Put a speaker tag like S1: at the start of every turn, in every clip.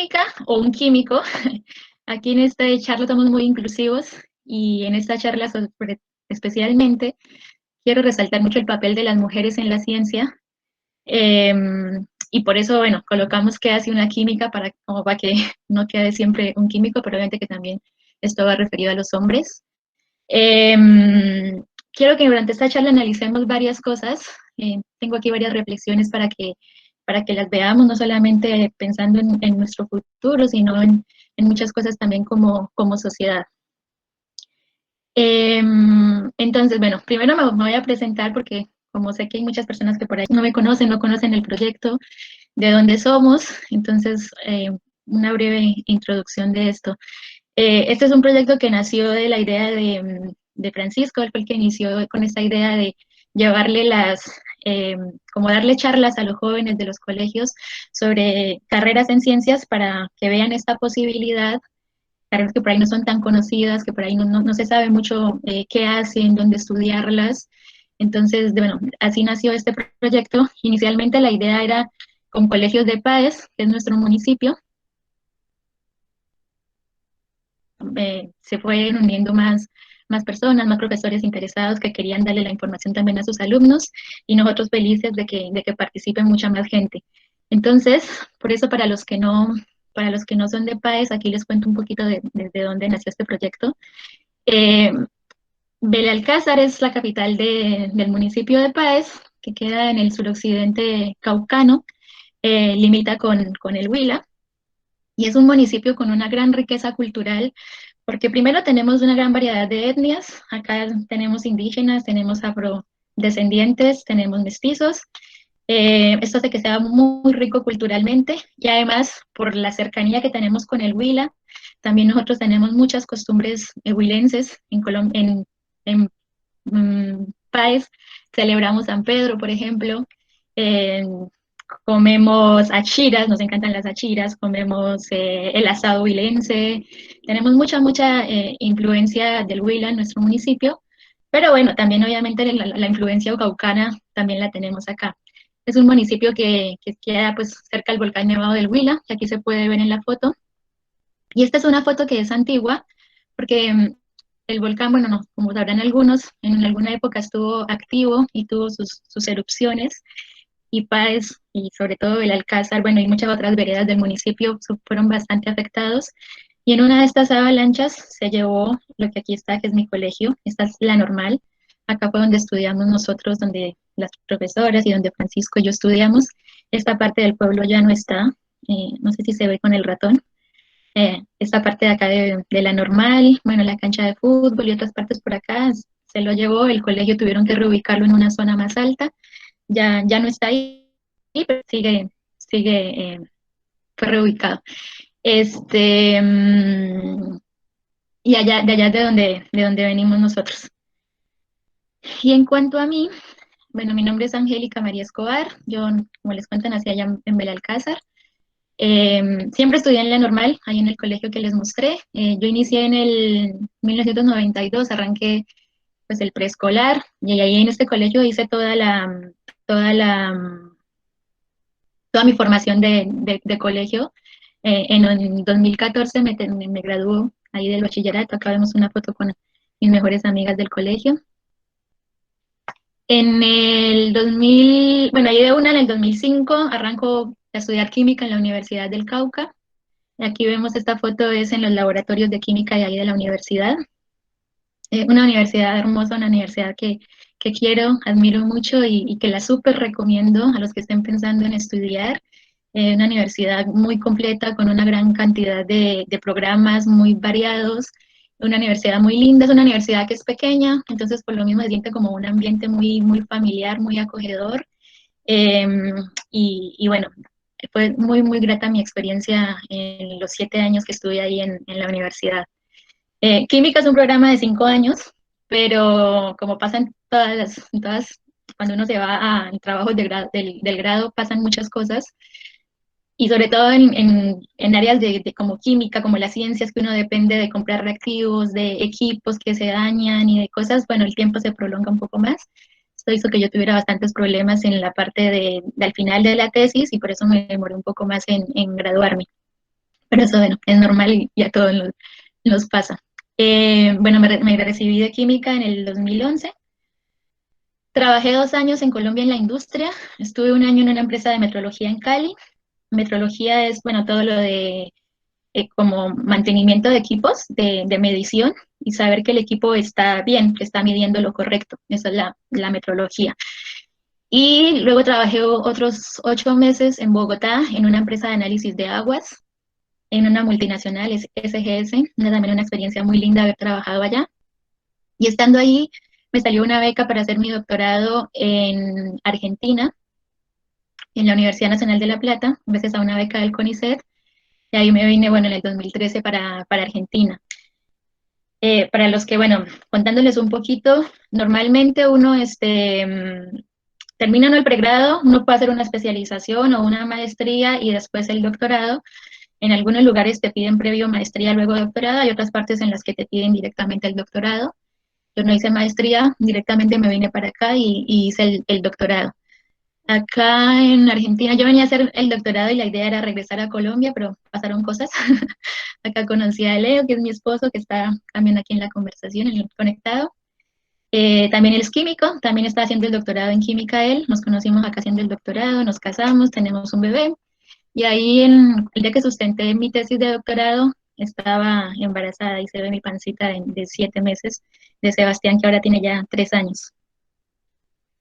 S1: química o un químico. Aquí en esta charla estamos muy inclusivos y en esta charla especialmente quiero resaltar mucho el papel de las mujeres en la ciencia. eh, y por eso, bueno, colocamos que hace una química como para que no quede siempre un químico, pero obviamente que también esto va referido a los hombres. Eh, Quiero que durante esta charla analicemos varias cosas. Tengo aquí varias reflexiones para que las veamos, no solamente pensando en nuestro futuro, sino en muchas cosas también como sociedad. Entonces, bueno, primero me voy a presentar porque como sé que hay muchas personas que por ahí no me conocen, no conocen el proyecto, de dónde somos, entonces una breve introducción de esto. Este es un proyecto que nació de la idea de Francisco, él fue el que inició con esta idea de llevarle como darle charlas a los jóvenes de los colegios sobre carreras en ciencias para que vean esta posibilidad, carreras que por ahí no son tan conocidas, que por ahí no se sabe mucho qué hacen, dónde estudiarlas. Entonces, bueno, así nació este proyecto. Inicialmente la idea era con colegios de PAES, que es nuestro municipio. Se fueron uniendo más personas, más profesores interesados que querían darle la información también a sus alumnos y nosotros felices de que participe mucha más gente. Entonces, por eso para los que no son de PAES, aquí les cuento un poquito de dónde nació este proyecto. Eh, Belalcázar es la capital del municipio de Páez, que queda en el suroccidente caucano, limita con el Huila, y es un municipio con una gran riqueza cultural, porque primero tenemos una gran variedad de etnias, acá tenemos indígenas, tenemos afrodescendientes, tenemos mestizos, esto hace que sea muy rico culturalmente, y además por la cercanía que tenemos con el Huila, también nosotros tenemos muchas costumbres huilenses en Páez, celebramos San Pedro, por ejemplo, eh, comemos achiras, nos encantan las achiras, comemos el asado huilense, tenemos mucha influencia del Huila en nuestro municipio, pero bueno, también obviamente la influencia caucana también la tenemos acá. Es un municipio que queda pues cerca del volcán Nevado del Huila, que aquí se puede ver en la foto, y esta es una foto que es antigua, porque el volcán, bueno, no, como sabrán algunos, en alguna época estuvo activo y tuvo sus erupciones, y Páez, y sobre todo el Alcázar, bueno, y muchas otras veredas del municipio fueron bastante afectados. Y en una de estas avalanchas se llevó lo que aquí está, que es mi colegio, esta es la normal. Acá fue donde estudiamos nosotros, donde las profesoras y donde Francisco y yo estudiamos. Esta parte del pueblo ya no está, no sé si se ve con el ratón. Esta parte de acá de la normal, bueno, la cancha de fútbol y otras partes por acá, se lo llevó, el colegio tuvieron que reubicarlo en una zona más alta, ya no está ahí, pero sigue fue reubicado. Este, y de allá es de donde venimos nosotros. Y en cuanto a mí, bueno, mi nombre es Angélica María Escobar, yo, como les cuento, nací allá en Belalcázar. Siempre estudié en la normal, ahí en el colegio que les mostré. Yo inicié en el 1992, arranqué pues el preescolar y ahí en este colegio hice toda la, toda mi formación de colegio. En el 2014 me graduó ahí del bachillerato, acá vemos una foto con mis mejores amigas del colegio. En el 2000, bueno, ahí de una en el 2005 arranco a estudiar química en la Universidad del Cauca. Aquí vemos esta foto, es en los laboratorios de química de ahí de la universidad. Una universidad hermosa, una universidad que quiero, admiro mucho y que la súper recomiendo a los que estén pensando en estudiar. Una universidad muy completa, con una gran cantidad de programas muy variados, una universidad muy linda, es una universidad que es pequeña, entonces por lo mismo se siente como un ambiente muy familiar, muy acogedor. Eh, y bueno, fue muy grata mi experiencia en los 7 años que estuve ahí en la universidad. Química es un programa de 5 años, pero como pasan cuando uno se va a trabajos del grado, pasan muchas cosas, y sobre todo en áreas como química, como las ciencias, que uno depende de comprar reactivos, de equipos que se dañan y de cosas, bueno, el tiempo se prolonga un poco más. Esto hizo que yo tuviera bastantes problemas en la parte al final de la tesis y por eso me demoré un poco más en graduarme. pero eso, bueno, es normal y a todos nos pasa. Bueno, me recibí de química en el 2011. Trabajé 2 años en Colombia en la industria. Estuve un año en una empresa de metrología en Cali. Metrología es, bueno, todo lo de como mantenimiento de equipos de medición y saber que el equipo está bien, que está midiendo lo correcto. Esa es la metrología. Y luego trabajé otros 8 meses en Bogotá en una empresa de análisis de aguas, en una multinacional, es SGS, también una experiencia muy linda haber trabajado allá. Y estando ahí, me salió una beca para hacer mi doctorado en Argentina, en la Universidad Nacional de La Plata, gracias a una beca del CONICET, y ahí me vine, bueno, en el 2013 para Argentina. Para los que, bueno, contándoles un poquito, normalmente uno termina el pregrado, uno puede hacer una especialización o una maestría y después el doctorado. En algunos lugares te piden previo maestría, luego doctorado, hay otras partes en las que te piden directamente el doctorado. Yo no hice maestría, directamente me vine para acá y hice el doctorado. Acá en Argentina yo venía a hacer el doctorado y la idea era regresar a Colombia, pero pasaron cosas. Acá conocí a Leo, que es mi esposo, que está también aquí en la conversación, en el conectado. También él es químico, también está haciendo el doctorado en química él. Nos conocimos acá haciendo el doctorado, nos casamos, tenemos un bebé. Y ahí el día que sustenté mi tesis de doctorado, estaba embarazada y se ve mi pancita de 7 meses de Sebastián, que ahora tiene ya 3 años.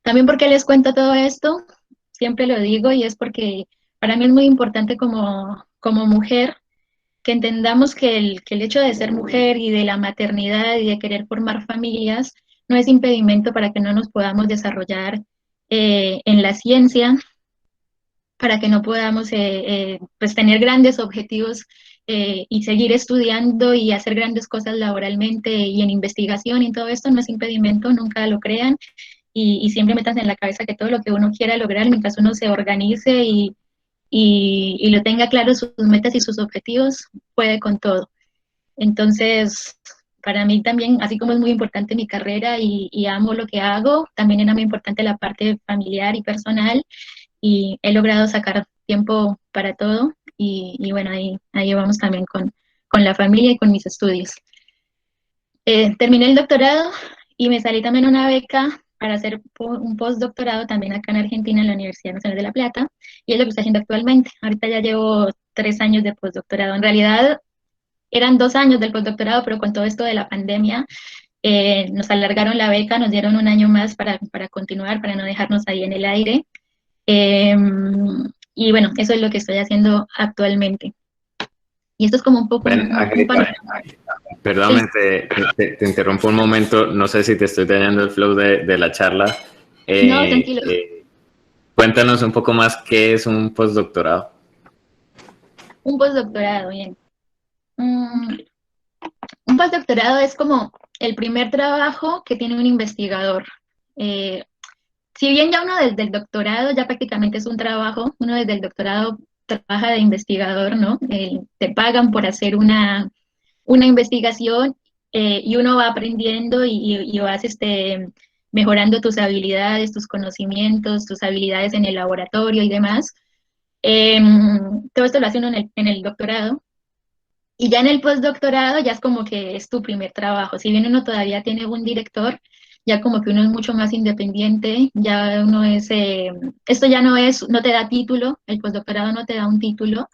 S1: También porque les cuento todo esto, siempre lo digo y es porque para mí es muy importante como mujer que entendamos que el hecho de ser mujer y de la maternidad y de querer formar familias no es impedimento para que no nos podamos desarrollar en la ciencia, para que no podamos pues tener grandes objetivos y seguir estudiando y hacer grandes cosas laboralmente y en investigación y todo esto no es impedimento, nunca lo crean y siempre metas en la cabeza que todo lo que uno quiera lograr mientras uno se organice y lo tenga claro sus metas y sus objetivos, puede con todo. Entonces, para mí también, así como es muy importante mi carrera y amo lo que hago, también era muy importante la parte familiar y personal y he logrado sacar tiempo para todo y bueno, ahí vamos también con la familia y con mis estudios. Terminé el doctorado y me salí también una beca para hacer un postdoctorado también acá en Argentina en la Universidad Nacional de La Plata y es lo que estoy haciendo actualmente. Ahorita ya llevo 3 años de postdoctorado. En realidad eran 2 años del postdoctorado, pero con todo esto de la pandemia nos alargaron la beca, nos dieron un año más para continuar, para no dejarnos ahí en el aire. Eh, y bueno, eso es lo que estoy haciendo actualmente. Y esto es como un poco
S2: Ven,
S1: un
S2: Angelita,
S1: panorama.
S2: perdóname,
S1: Sí,
S2: te interrumpo un momento, no sé si te estoy dañando el flow de la charla.
S1: no,
S2: Eh,
S1: tranquilo.
S2: eh, Cuéntanos un poco más qué es un postdoctorado.
S1: Un postdoctorado, bien. Mm, un postdoctorado es como el primer trabajo que tiene un investigador. Eh, si bien ya uno desde el doctorado ya prácticamente es un trabajo, uno desde el doctorado trabaja de investigador, ¿no? Te pagan por hacer una investigación y uno va aprendiendo y vas mejorando tus habilidades, tus conocimientos, tus habilidades en el laboratorio y demás. Eh, Todo esto lo hace uno en el doctorado. Y ya en el postdoctorado ya es como que es tu primer trabajo. Si bien uno todavía tiene un director, ya como que uno es mucho más independiente, ya uno esto ya no te da título, el postdoctorado no te da un título,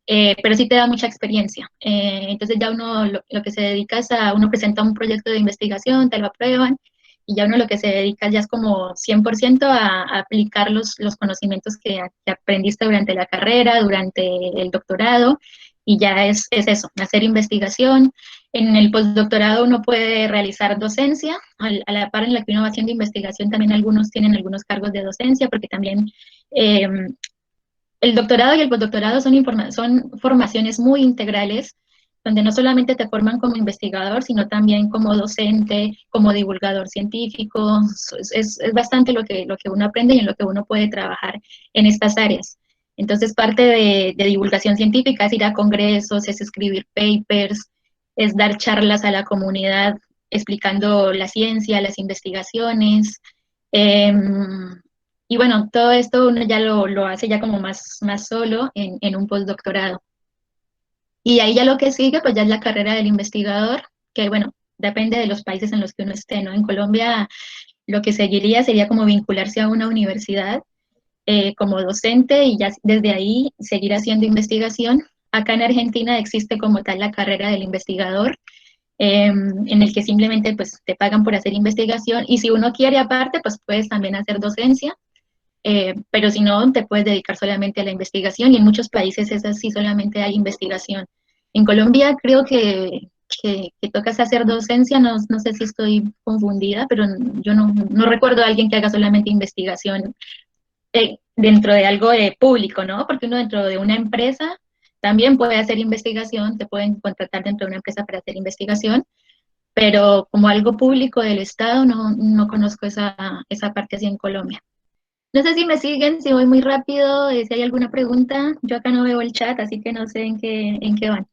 S1: pero sí te da mucha experiencia. Entonces ya uno lo que se dedica es uno presenta un proyecto de investigación, te lo aprueban, y ya uno lo que se dedica ya es como 100% a aplicar los conocimientos que aprendiste durante la carrera, durante el doctorado, y ya es eso, hacer investigación. En el postdoctorado uno puede realizar docencia, a la par en la que uno va haciendo investigación, también algunos tienen algunos cargos de docencia, porque también eh, el doctorado y el postdoctorado son formaciones muy integrales, donde no solamente te forman como investigador, sino también como docente, como divulgador científico. Es bastante lo que uno aprende y en lo que uno puede trabajar en estas áreas. Entonces, parte de divulgación científica es ir a congresos, es escribir papers, es dar charlas a la comunidad explicando la ciencia, las investigaciones. Eh, y bueno, todo esto uno ya lo hace ya como más solo en un postdoctorado. Y ahí ya lo que sigue, pues ya es la carrera del investigador, que bueno, depende de los países en los que uno esté, ¿no? En Colombia lo que seguiría sería como vincularse a una universidad como docente y ya desde ahí seguir haciendo investigación. Acá en Argentina existe como tal la carrera del investigador, en el que simplemente pues te pagan por hacer investigación y si uno quiere aparte, pues puedes también hacer docencia, pero si no, te puedes dedicar solamente a la investigación y en muchos países es así, solamente hay investigación. En Colombia creo que tocas hacer docencia, no, no sé si estoy confundida, pero yo no, no recuerdo a alguien que haga solamente investigación dentro de algo público, ¿no? Porque uno dentro de una empresa también puede hacer investigación, te pueden contratar dentro de una empresa para hacer investigación, pero como algo público del Estado no, no conozco esa parte así en Colombia. No sé si me siguen, si voy muy rápido, si hay alguna pregunta. Yo acá no veo el chat, así que no sé en qué van.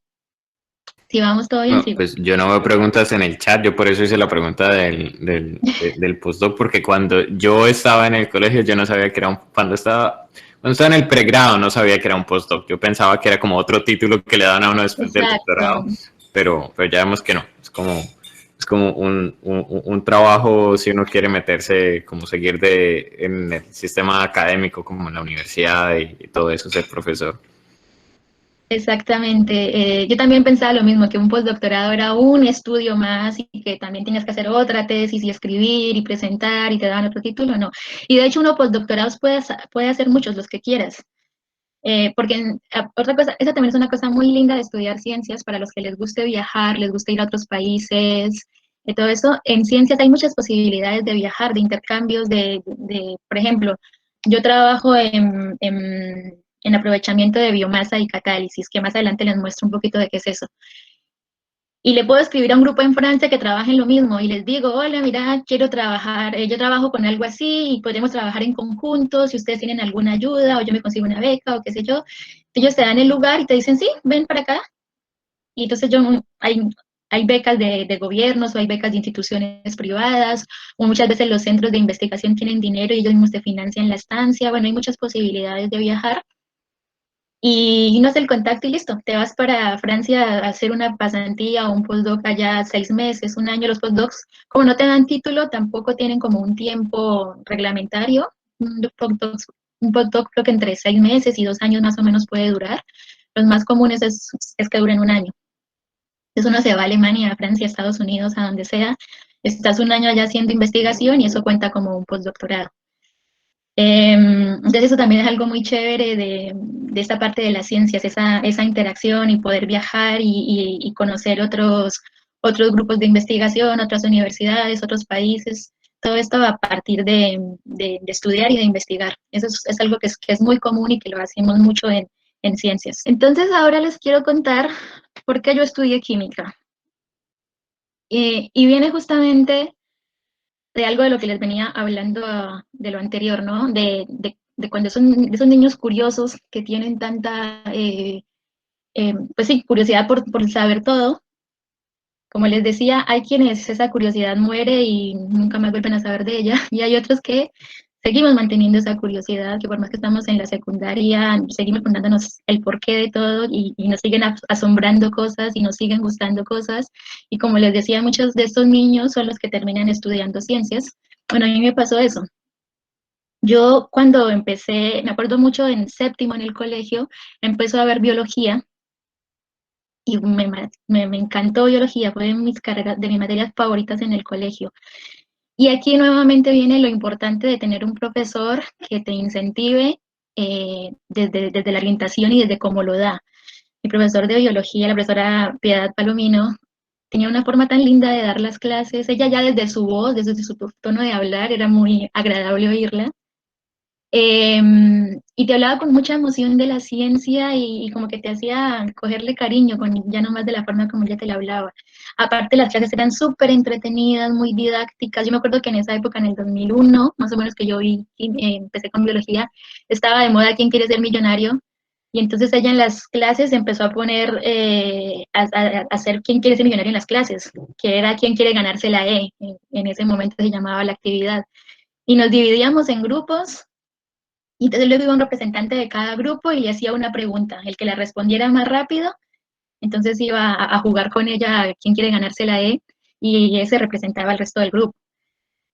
S1: Si vamos todo bien,
S2: No,
S1: sigo.
S2: pues yo no veo preguntas en el chat, yo por eso hice la pregunta del postdoc, porque cuando yo estaba en el colegio yo no sabía que era cuando estaba en el pregrado no sabía que era un postdoc, yo pensaba que era como otro título que le dan a uno después del doctorado,
S1: Exacto.
S2: pero ya vemos que no, es como un trabajo si uno quiere meterse, como seguir en el sistema académico, como en la universidad y todo eso, ser profesor.
S1: Exactamente. Yo también pensaba lo mismo, que un postdoctorado era un estudio más y que también tenías que hacer otra tesis y escribir y presentar y te daban otro título, no. Y de hecho uno postdoctorados puede hacer muchos, los que quieras. Porque otra cosa, esa también es una cosa muy linda de estudiar ciencias para los que les guste viajar, les guste ir a otros países, todo eso. En ciencias hay muchas posibilidades de viajar, de intercambios, por ejemplo, yo trabajo en aprovechamiento de biomasa y catálisis, que más adelante les muestro un poquito de qué es eso. Y le puedo escribir a un grupo en Francia que trabaje en lo mismo y les digo, hola, mira, quiero trabajar, yo trabajo con algo así y podemos trabajar en conjunto, si ustedes tienen alguna ayuda o yo me consigo una beca o qué sé yo. Ellos te dan el lugar y te dicen, sí, ven para acá. Y entonces hay becas de gobiernos o hay becas de instituciones privadas o muchas veces los centros de investigación tienen dinero y ellos mismos te financian la estancia. Bueno, hay muchas posibilidades de viajar y no haces el contacto y listo. Te vas para Francia a hacer una pasantía o un postdoc allá 6 meses, un año. Los postdocs, como no te dan título, tampoco tienen como un tiempo reglamentario. Un postdoc creo que entre 6 meses y 2 años más o menos puede durar. Los más comunes es que duren un año. Entonces uno se va a Alemania, a Francia, a Estados Unidos, a donde sea. Estás un año allá haciendo investigación y eso cuenta como un postdoctorado. Entonces eso también es algo muy chévere de esta parte de las ciencias, esa interacción y poder viajar y conocer otros grupos de investigación, otras universidades, otros países, todo esto a partir de estudiar y de investigar. Eso es algo que es muy común y que lo hacemos mucho en ciencias. Entonces ahora les quiero contar por qué yo estudié química. Y viene justamente de algo de lo que les venía hablando de lo anterior, ¿no? De cuando son de esos niños curiosos que tienen tanta, pues sí, curiosidad por saber todo. Como les decía, hay quienes esa curiosidad muere y nunca más vuelven a saber de ella, y hay otros que seguimos manteniendo esa curiosidad, que por más que estamos en la secundaria, seguimos preguntándonos el porqué de todo y nos siguen asombrando cosas y nos siguen gustando cosas. Y como les decía, muchos de estos niños son los que terminan estudiando ciencias. Bueno, a mí me pasó eso. Yo cuando empecé, me acuerdo mucho en séptimo en el colegio, empezó a ver biología y me encantó biología, fue de mis materias favoritas en el colegio. Y aquí nuevamente viene lo importante de tener un profesor que te incentive desde la orientación y desde cómo lo da. Mi profesor de biología, la profesora Piedad Palomino, tenía una forma tan linda de dar las clases. Ella ya desde su voz, desde su tono de hablar, era muy agradable oírla. Y te hablaba con mucha emoción de la ciencia y como que te hacía cogerle cariño, ya no más de la forma como ella te la hablaba. Aparte, las clases eran súper entretenidas, muy didácticas. Yo me acuerdo que en esa época, en el 2001, más o menos que empecé con biología, estaba de moda ¿Quién quiere ser millonario? Y entonces ella en las clases empezó a poner, a hacer ¿Quién quiere ser millonario en las clases? Que era ¿Quién quiere ganarse la E? En ese momento se llamaba la actividad. Y nos dividíamos en grupos y entonces luego iba un representante de cada grupo y le hacía una pregunta. El que la respondiera más rápido Entonces iba a jugar con ella a quién quiere ganarse la E y ese representaba al resto del grupo.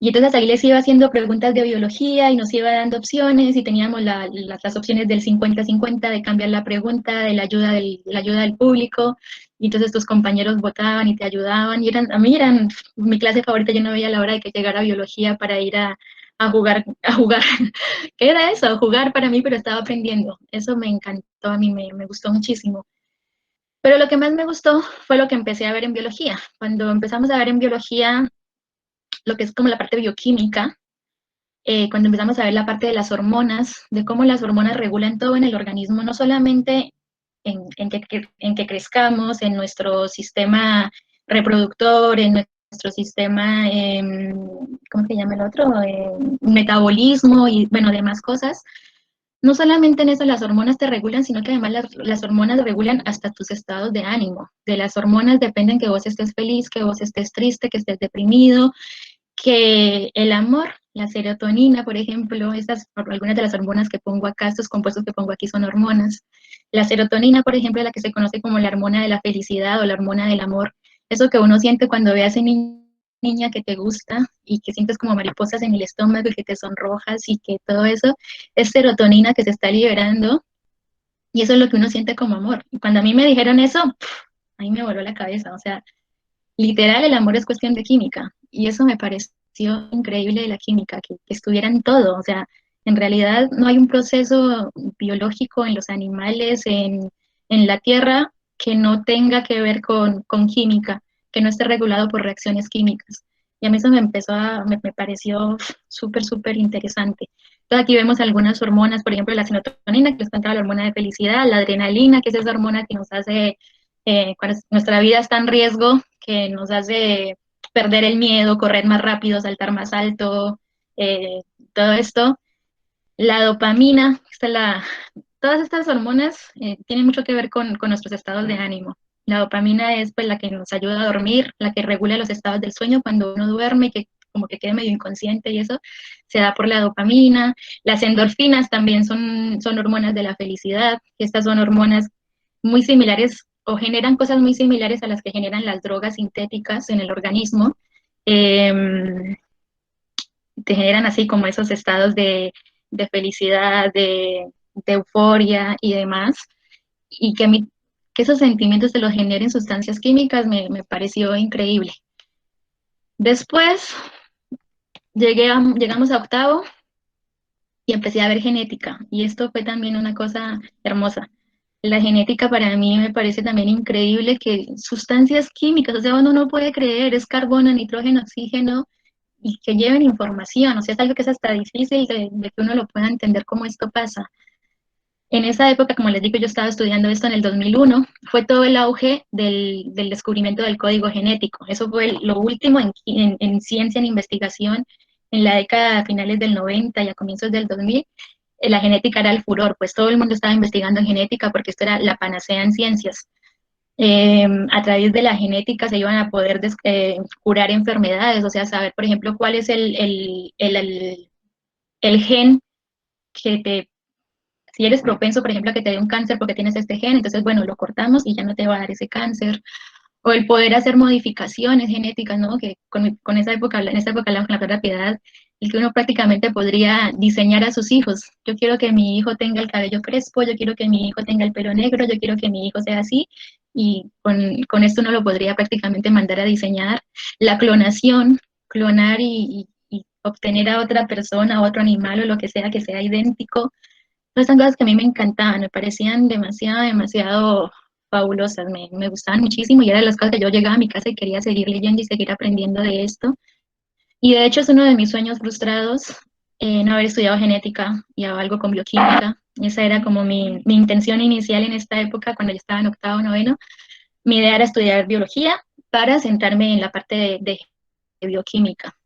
S1: Y entonces ahí les iba haciendo preguntas de biología y nos iba dando opciones y teníamos las opciones del 50-50 de cambiar la pregunta, de la ayuda del público. Y entonces tus compañeros votaban y te ayudaban. Y a mí eran mi clase favorita. Yo no veía la hora de que llegara biología para ir a jugar, a jugar. ¿Qué era eso? Jugar para mí, pero estaba aprendiendo. Eso me encantó, a mí me gustó muchísimo. Pero lo que más me gustó fue lo que empecé a ver en biología. Cuando empezamos a ver en biología lo que es como la parte bioquímica, cuando empezamos a ver la parte de las hormonas, de cómo las hormonas regulan todo en el organismo, no solamente en que crezcamos, en nuestro sistema reproductor, en nuestro sistema, ¿cómo se llama el otro? Metabolismo y, bueno, demás cosas. No solamente en eso las hormonas te regulan, sino que además las hormonas regulan hasta tus estados de ánimo. De las hormonas dependen que vos estés feliz, que vos estés triste, que estés deprimido, que el amor, la serotonina, por ejemplo, algunas de las hormonas que pongo acá, estos compuestos que pongo aquí son hormonas. La serotonina, por ejemplo, es la que se conoce como la hormona de la felicidad o la hormona del amor. Eso que uno siente cuando ve a esa niña que te gusta y que sientes como mariposas en el estómago y que te sonrojas y que todo eso es serotonina que se está liberando y eso es lo que uno siente como amor. Y cuando a mí me dijeron eso, a mí me voló la cabeza, o sea, literal, el amor es cuestión de química. Y eso me pareció increíble de la química, que estuviera en todo. O sea, en realidad no hay un proceso biológico en los animales, en la tierra, que no tenga que ver con química, que no esté regulado por reacciones químicas. Y a mí eso me pareció súper, súper interesante. Entonces aquí vemos algunas hormonas, por ejemplo, la serotonina, que les contaba, la hormona de felicidad, la adrenalina, que es esa hormona que nos hace, cuando nuestra vida está en riesgo, que nos hace perder el miedo, correr más rápido, saltar más alto, eh, todo esto. La dopamina, todas estas hormonas tienen mucho que ver con nuestros estados de ánimo. La dopamina es pues la que nos ayuda a dormir, la que regula los estados del sueño cuando uno duerme, que como que quede medio inconsciente y eso se da por la dopamina. Las endorfinas también son hormonas de la felicidad, que estas son hormonas muy similares o generan cosas muy similares a las que generan las drogas sintéticas en el organismo. Eh, Te generan así como esos estados de felicidad, de euforia y demás. Y que a mí, que esos sentimientos se los generen sustancias químicas me pareció increíble. Después llegamos a octavo y empecé a ver genética. Y esto fue también una cosa hermosa. La genética para mí me parece también increíble que sustancias químicas, o sea, uno no puede creer, es carbono, nitrógeno, oxígeno, y que lleven información, o sea, es algo que es hasta difícil de que uno lo pueda entender cómo esto pasa. En esa época, como les digo, yo estaba estudiando esto en el 2001, fue todo el auge del descubrimiento del código genético. Eso fue lo último en ciencia, en investigación, en la década de finales del 90 y a comienzos del 2000. La genética era el furor, pues todo el mundo estaba investigando en genética porque esto era la panacea en ciencias. A través de la genética se iban a poder curar enfermedades, o sea, saber, por ejemplo, cuál es el gen que si eres propenso, por ejemplo, a que te dé un cáncer porque tienes este gen, entonces, bueno, lo cortamos y ya no te va a dar ese cáncer. O el poder hacer modificaciones genéticas, ¿no? Que con esa época, en esa época hablamos con la Flor de Piedad, el que uno prácticamente podría diseñar a sus hijos. Yo quiero que mi hijo tenga el cabello crespo, yo quiero que mi hijo tenga el pelo negro, yo quiero que mi hijo sea así, y con esto uno lo podría prácticamente mandar a diseñar. La clonación, clonar y obtener a otra persona, a otro animal o lo que sea idéntico. Todas estas cosas que a mí me encantaban, me parecían demasiado, demasiado fabulosas, me gustaban muchísimo y era de las cosas que yo llegaba a mi casa y quería seguir leyendo y seguir aprendiendo de esto. Y de hecho es uno de mis sueños frustrados, no haber estudiado genética y algo con bioquímica. Esa era como mi intención inicial en esta época, cuando yo estaba en octavo, noveno. Mi idea era estudiar biología para centrarme en la parte de bioquímica.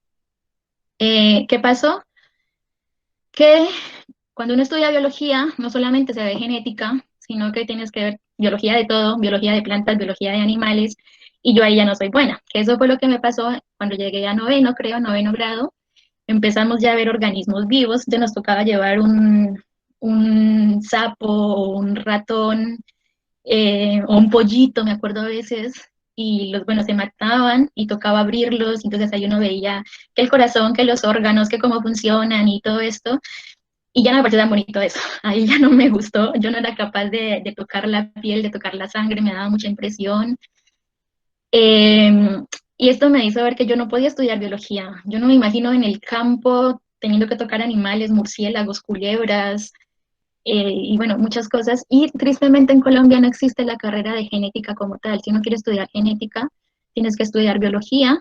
S1: ¿Qué pasó? Que cuando uno estudia biología, no solamente se ve genética, sino que tienes que ver biología de todo, biología de plantas, biología de animales, y yo ahí ya no soy buena. Que eso fue lo que me pasó cuando llegué a noveno, creo, noveno grado. Empezamos ya a ver organismos vivos, ya nos tocaba llevar un sapo o un ratón o un pollito, me acuerdo a veces, y los, bueno, se mataban y tocaba abrirlos, entonces ahí uno veía que el corazón, que los órganos, que cómo funcionan y todo esto, y ya no me pareció tan bonito eso, ahí ya no me gustó, yo no era capaz de tocar la piel, de tocar la sangre, me daba mucha impresión. Eh, y esto me hizo ver que yo no podía estudiar biología, yo no me imagino en el campo teniendo que tocar animales, murciélagos, culebras, y bueno, muchas cosas. Y tristemente en Colombia no existe la carrera de genética como tal. Si uno quiere estudiar genética, tienes que estudiar biología.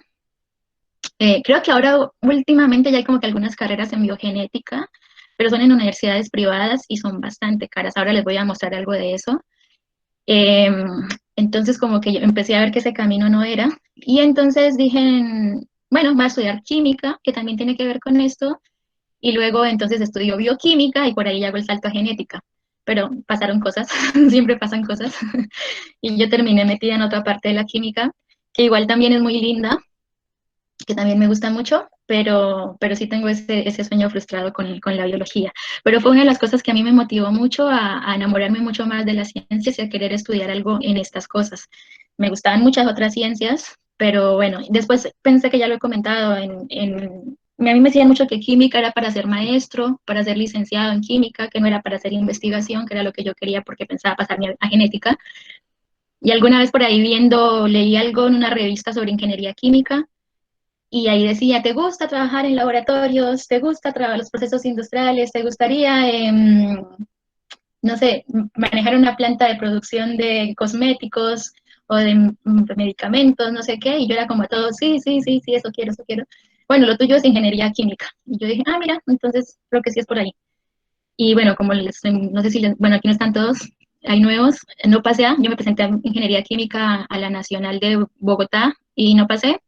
S1: Creo que ahora últimamente ya hay como que algunas carreras en biogenética, pero son en universidades privadas y son bastante caras. Ahora les voy a mostrar algo de eso. Eh, entonces como que yo empecé a ver que ese camino no era. Y entonces dije, bueno, voy a estudiar química, que también tiene que ver con esto, y luego entonces estudio bioquímica y por ahí hago el salto a genética. Pero pasaron cosas, siempre pasan cosas. Y yo terminé metida en otra parte de la química, que igual también es muy linda, que también me gusta mucho, pero sí tengo ese sueño frustrado con la biología. Pero fue una de las cosas que a mí me motivó mucho a enamorarme mucho más de las ciencias y a querer estudiar algo en estas cosas. Me gustaban muchas otras ciencias, pero bueno, después pensé que ya lo he comentado, a mí me decían mucho que química era para ser maestro, para ser licenciado en química, que no era para hacer investigación, que era lo que yo quería porque pensaba pasarme a genética. Y alguna vez por ahí leí algo en una revista sobre ingeniería química y ahí decía, ¿te gusta trabajar en laboratorios? ¿Te gusta trabajar los procesos industriales? ¿Te gustaría, no sé, manejar una planta de producción de cosméticos o de medicamentos, no sé qué? Y yo era como todo, sí, sí, sí, sí, eso quiero, eso quiero. Bueno, lo tuyo es ingeniería química. Y yo dije, ah, mira, entonces creo que sí es por ahí. Y bueno, como no sé si, bueno, aquí no están todos, hay nuevos, no pasé yo me presenté a ingeniería química a la Nacional de Bogotá y no pasé,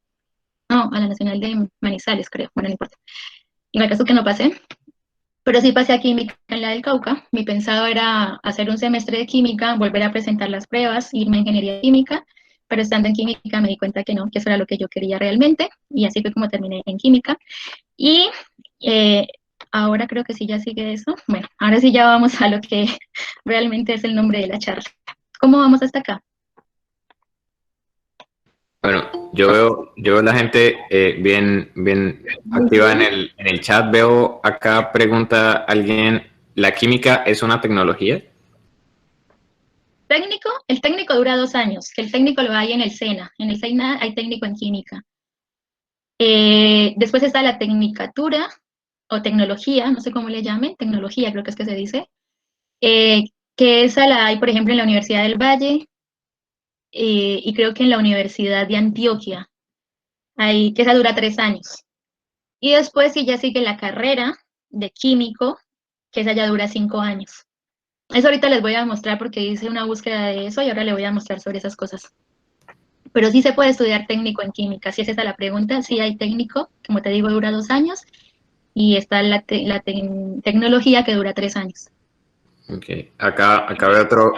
S1: no, a la Nacional de Manizales, creo, bueno, no importa. Y el caso es que no pasé, pero sí pasé a química en la del Cauca. Mi pensado era hacer un semestre de química, volver a presentar las pruebas, irme a ingeniería química, pero estando en química me di cuenta que no, que eso era lo que yo quería realmente, y así fue como terminé en química. Y eh, ahora creo que sí ya sigue eso. Bueno, ahora sí ya vamos a lo que realmente es el nombre de la charla. ¿Cómo vamos hasta acá?
S2: Bueno, yo veo la gente bien
S3: Muy
S2: activa en
S3: bien.
S2: en el chat. Veo acá pregunta alguien, ¿la química es una tecnología?
S1: Técnico, el técnico dura 2 años, que el técnico lo hay en el SENA. En el SENA hay técnico en química. Después está la tecnicatura o tecnología, no sé cómo le llamen, tecnología creo que es que se dice, eh, que esa la hay, por ejemplo, en la Universidad del Valle y creo que en la Universidad de Antioquia, ahí, que esa dura 3 años. Y después sí ya sigue la carrera de químico, que esa ya dura 5 años. Eso ahorita les voy a mostrar porque hice una búsqueda de eso y ahora les voy a mostrar sobre esas cosas. Pero sí se puede estudiar técnico en química, si es esa la pregunta, sí hay técnico, como te digo, dura 2 años y está tecnología que dura 3 años.
S2: Okay. Acá veo otro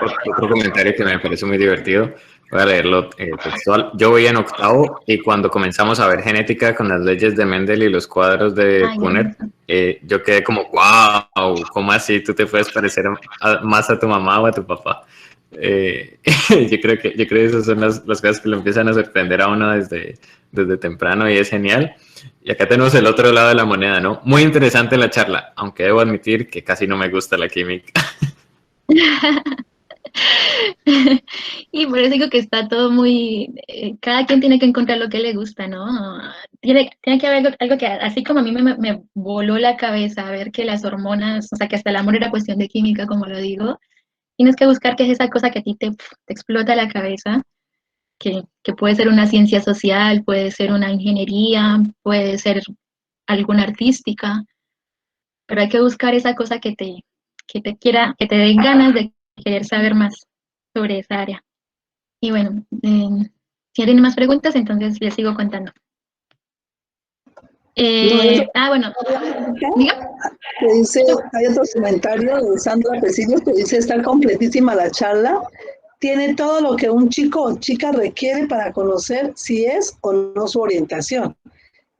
S2: comentario que me parece muy divertido. Voy a leerlo textual. Yo voy en octavo y cuando comenzamos a ver genética con las leyes de Mendel y los cuadros de
S1: Ay,
S2: Punnett,
S1: hermoso.
S2: yo quedé como, wow, ¿cómo así tú te puedes parecer más a tu mamá o a tu papá? Yo creo que esas son las cosas que lo empiezan a sorprender a uno desde temprano y es genial. Y acá tenemos el otro lado de la moneda, ¿no? Muy interesante la charla, aunque debo admitir que casi no me gusta la química.
S1: Y por eso digo que está todo muy, cada quien tiene que encontrar lo que le gusta, ¿no? Tiene que haber algo que, así como a mí me voló la cabeza ver que las hormonas, o sea, que hasta el amor era cuestión de química, como lo digo, tienes que buscar qué es esa cosa que a ti te explota la cabeza, que puede ser una ciencia social, puede ser una ingeniería, puede ser alguna artística, pero hay que buscar esa cosa que te den ganas de querer saber más sobre esa área. Y bueno, si tienen más preguntas, entonces les sigo contando.
S3: No, eso,
S1: Bueno,
S3: obviamente,
S1: diga.
S3: que dice, hay otro comentario de Sandra Pesillo que dice, está completísima la charla, tiene todo lo que un chico o chica requiere para conocer si es o no su orientación.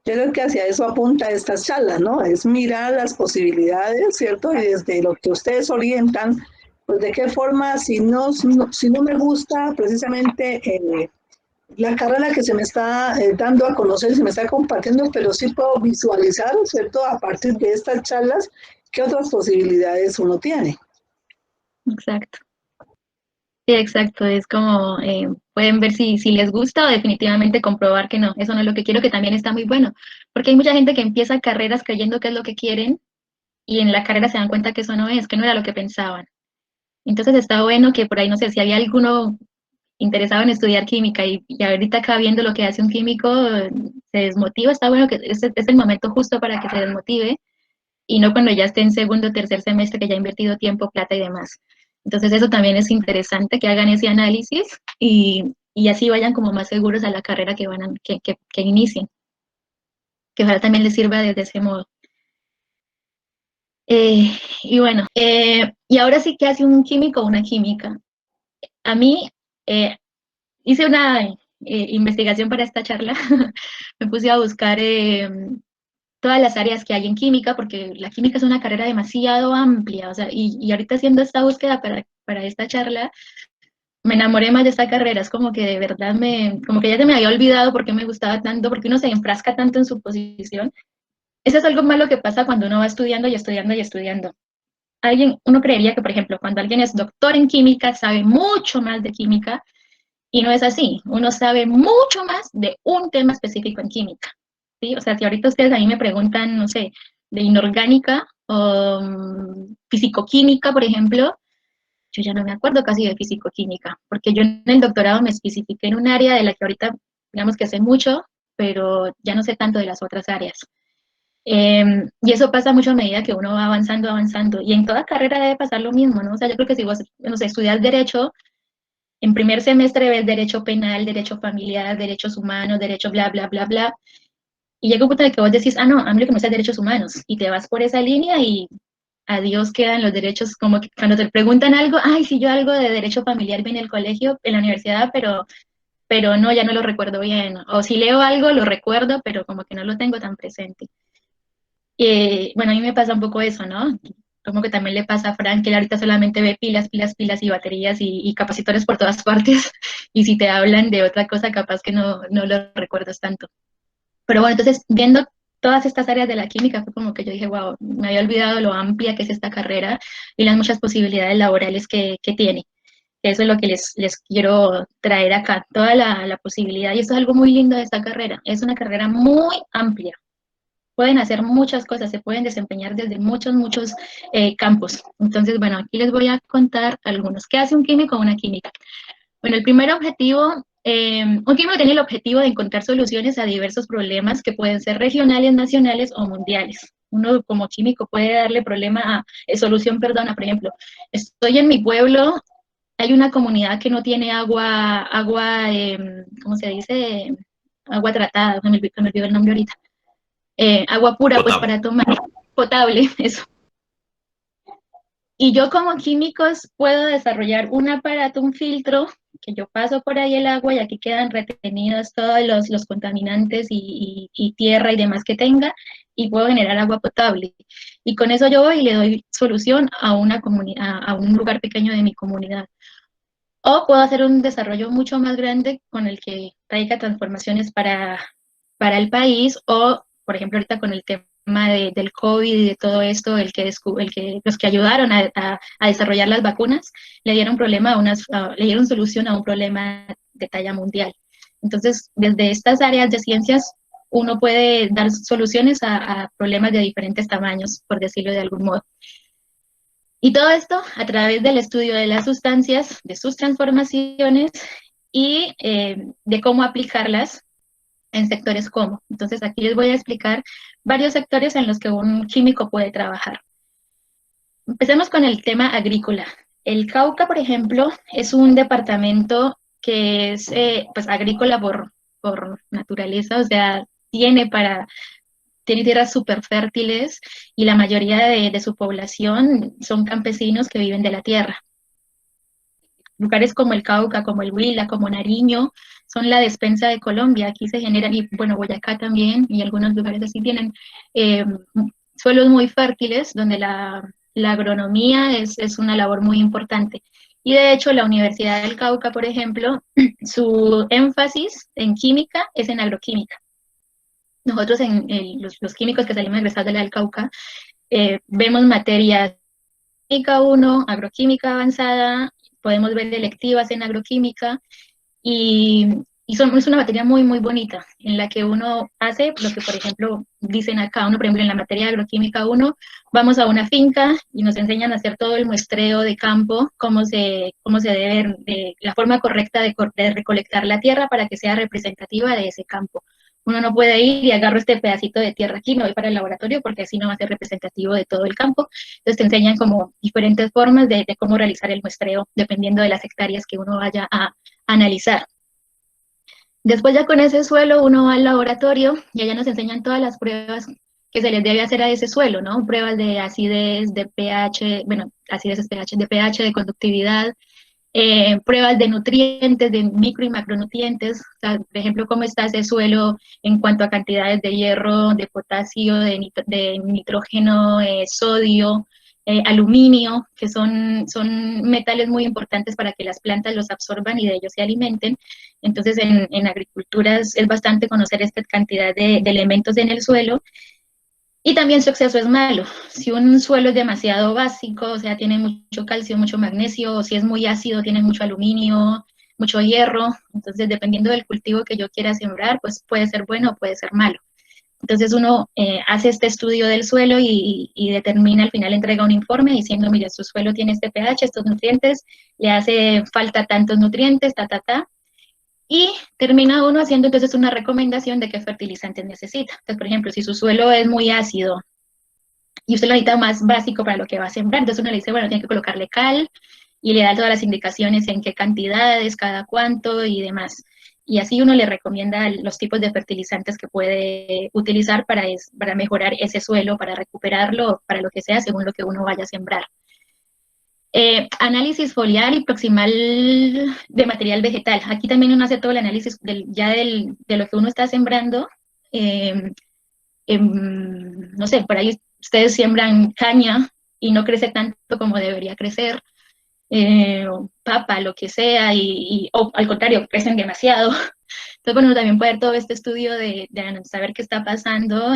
S3: Yo creo que hacia eso apunta esta charla, ¿no? Es mirar las posibilidades, ¿cierto? Y desde lo que ustedes orientan, pues de qué forma, si no me gusta precisamente la carrera que se me está dando a conocer, se me está compartiendo, pero sí puedo visualizar, ¿cierto? A partir de estas charlas, qué otras posibilidades uno tiene.
S1: Exacto. Sí, exacto. Es como, pueden ver si les gusta o definitivamente comprobar que no, eso no es lo que quiero, que también está muy bueno. Porque hay mucha gente que empieza carreras creyendo que es lo que quieren y en la carrera se dan cuenta que eso no es, que no era lo que pensaban. Entonces está bueno que por ahí, no sé, si había alguno interesado en estudiar química y ahorita acá viendo lo que hace un químico se desmotiva, está bueno que es el momento justo para que se desmotive y no cuando ya esté en segundo o tercer semestre que ya ha invertido tiempo, plata y demás. Entonces eso también es interesante que hagan ese análisis y así vayan como más seguros a la carrera que inicien, que ojalá también les sirva desde ese modo. Y bueno, y ahora sí que hace un químico o una química. A mí hice una investigación para esta charla, me puse a buscar todas las áreas que hay en química, porque la química es una carrera demasiado amplia, o sea, y ahorita haciendo esta búsqueda para esta charla, me enamoré más de esta carrera, es como que de verdad como que ya se me había olvidado por qué me gustaba tanto, porque uno se enfrasca tanto en su posición. Eso es algo malo que pasa cuando uno va estudiando y estudiando y estudiando. Uno creería que, por ejemplo, cuando alguien es doctor en química, sabe mucho más de química, y no es así. Uno sabe mucho más de un tema específico en química, ¿sí? O sea, si ahorita ustedes a mí me preguntan, no sé, de inorgánica o fisicoquímica, por ejemplo, yo ya no me acuerdo casi de fisicoquímica, porque yo en el doctorado me especifiqué en un área de la que ahorita, digamos que sé mucho, pero ya no sé tanto de las otras áreas. Y eso pasa mucho a medida que uno va avanzando, avanzando. Y en toda carrera debe pasar lo mismo, ¿no? O sea, yo creo que si vos, no sé, estudias Derecho, en primer semestre ves Derecho Penal, Derecho Familiar, Derechos Humanos, Derecho bla, bla, bla, bla. Y llega un punto en el que vos decís, ah, no, a mí lo que me gusta es Derechos Humanos. Y te vas por esa línea y adiós quedan los derechos, como que cuando te preguntan algo, ay, sí, yo algo de Derecho Familiar vi en el colegio, en la universidad, pero no, ya no lo recuerdo bien. O si leo algo, lo recuerdo, pero como que no lo tengo tan presente. Bueno, a mí me pasa un poco eso, ¿no? Como que también le pasa a Frank, que él ahorita solamente ve pilas, pilas, pilas y baterías y capacitores por todas partes, y si te hablan de otra cosa, capaz que no lo recuerdas tanto. Pero bueno, entonces, viendo todas estas áreas de la química, fue como que yo dije, wow, me había olvidado lo amplia que es esta carrera y las muchas posibilidades laborales que tiene. Eso es lo que les quiero traer acá, toda la posibilidad, y eso es algo muy lindo de esta carrera. Es una carrera muy amplia, pueden hacer muchas cosas, se pueden desempeñar desde muchos, muchos campos. Entonces, bueno, aquí les voy a contar algunos. ¿Qué hace un químico o una química? Bueno, el primer objetivo, un químico tiene el objetivo de encontrar soluciones a diversos problemas que pueden ser regionales, nacionales o mundiales. Uno como químico puede darle solución, perdona, por ejemplo, estoy en mi pueblo, hay una comunidad que no tiene ¿cómo se dice? Agua tratada, me olvidó el nombre ahorita. Agua pura, pues para tomar, potable, eso. Y yo como químicos puedo desarrollar un aparato, un filtro, que yo paso por ahí el agua y aquí quedan retenidos todos los contaminantes y tierra y demás que tenga, y puedo generar agua potable. Y con eso yo voy y le doy solución a una comunidad, a un lugar pequeño de mi comunidad. O puedo hacer un desarrollo mucho más grande con el que traiga transformaciones para el país, o, por ejemplo, ahorita con el tema del COVID y de todo esto, los que ayudaron a desarrollar las vacunas, le dieron solución a un problema de talla mundial. Entonces, desde estas áreas de ciencias, uno puede dar soluciones a problemas de diferentes tamaños, por decirlo de algún modo. Y todo esto a través del estudio de las sustancias, de sus transformaciones y de cómo aplicarlas en sectores como. Entonces aquí les voy a explicar varios sectores en los que un químico puede trabajar. Empecemos con el tema agrícola. El Cauca, por ejemplo, es un departamento que es pues agrícola por naturaleza, o sea, tiene tierras súper fértiles y la mayoría de su población son campesinos que viven de la tierra. Lugares como el Cauca, como el Huila, como Nariño, son la despensa de Colombia. Aquí se generan, y bueno, Boyacá también, y algunos lugares así tienen suelos muy fértiles donde la agronomía es una labor muy importante. Y de hecho, la Universidad del Cauca, por ejemplo, su énfasis en química es en agroquímica. Nosotros, los químicos que salimos egresados de la del Cauca, vemos materias química 1, agroquímica avanzada, podemos ver electivas en agroquímica, y es una materia muy, muy bonita, en la que uno hace lo que, por ejemplo, dicen acá, por ejemplo, en la materia de agroquímica 1, vamos a una finca y nos enseñan a hacer todo el muestreo de campo, cómo se debe, la forma correcta de recolectar la tierra para que sea representativa de ese campo. Uno no puede ir y agarro este pedacito de tierra aquí, me voy para el laboratorio, porque así no va a ser representativo de todo el campo. Entonces te enseñan como diferentes formas de cómo realizar el muestreo, dependiendo de las hectáreas que uno vaya a analizar. Después ya con ese suelo uno va al laboratorio y allá nos enseñan todas las pruebas que se les debe hacer a ese suelo, ¿no? Pruebas de acidez, de pH, bueno, acidez es pH, de pH, de conductividad, pruebas de nutrientes, de micro y macronutrientes, o sea, por ejemplo, cómo está ese suelo en cuanto a cantidades de hierro, de potasio, de nitrógeno, sodio, aluminio, que son metales muy importantes para que las plantas los absorban y de ellos se alimenten. Entonces, en agricultura es bastante conocer esta cantidad de elementos en el suelo. Y también su exceso es malo. Si un suelo es demasiado básico, o sea, tiene mucho calcio, mucho magnesio, o si es muy ácido, tiene mucho aluminio, mucho hierro, entonces dependiendo del cultivo que yo quiera sembrar, pues puede ser bueno o puede ser malo. Entonces uno hace este estudio del suelo y determina, al final entrega un informe diciendo, mire, su suelo tiene este pH, estos nutrientes, le hace falta tantos nutrientes, y termina uno haciendo entonces una recomendación de qué fertilizantes necesita. Entonces, por ejemplo, si su suelo es muy ácido y usted lo necesita más básico para lo que va a sembrar, entonces uno le dice, bueno, tiene que colocarle cal y le da todas las indicaciones en qué cantidades, cada cuánto y demás. Y así uno le recomienda los tipos de fertilizantes que puede utilizar para mejorar ese suelo, para recuperarlo, para lo que sea, según lo que uno vaya a sembrar. Análisis foliar y proximal de material vegetal. Aquí también uno hace todo el análisis de lo que uno está sembrando. No sé, por ahí ustedes siembran caña y no crece tanto como debería crecer, o papa, lo que sea, o al contrario, crecen demasiado. Entonces, bueno, también puede haber todo este estudio de saber qué está pasando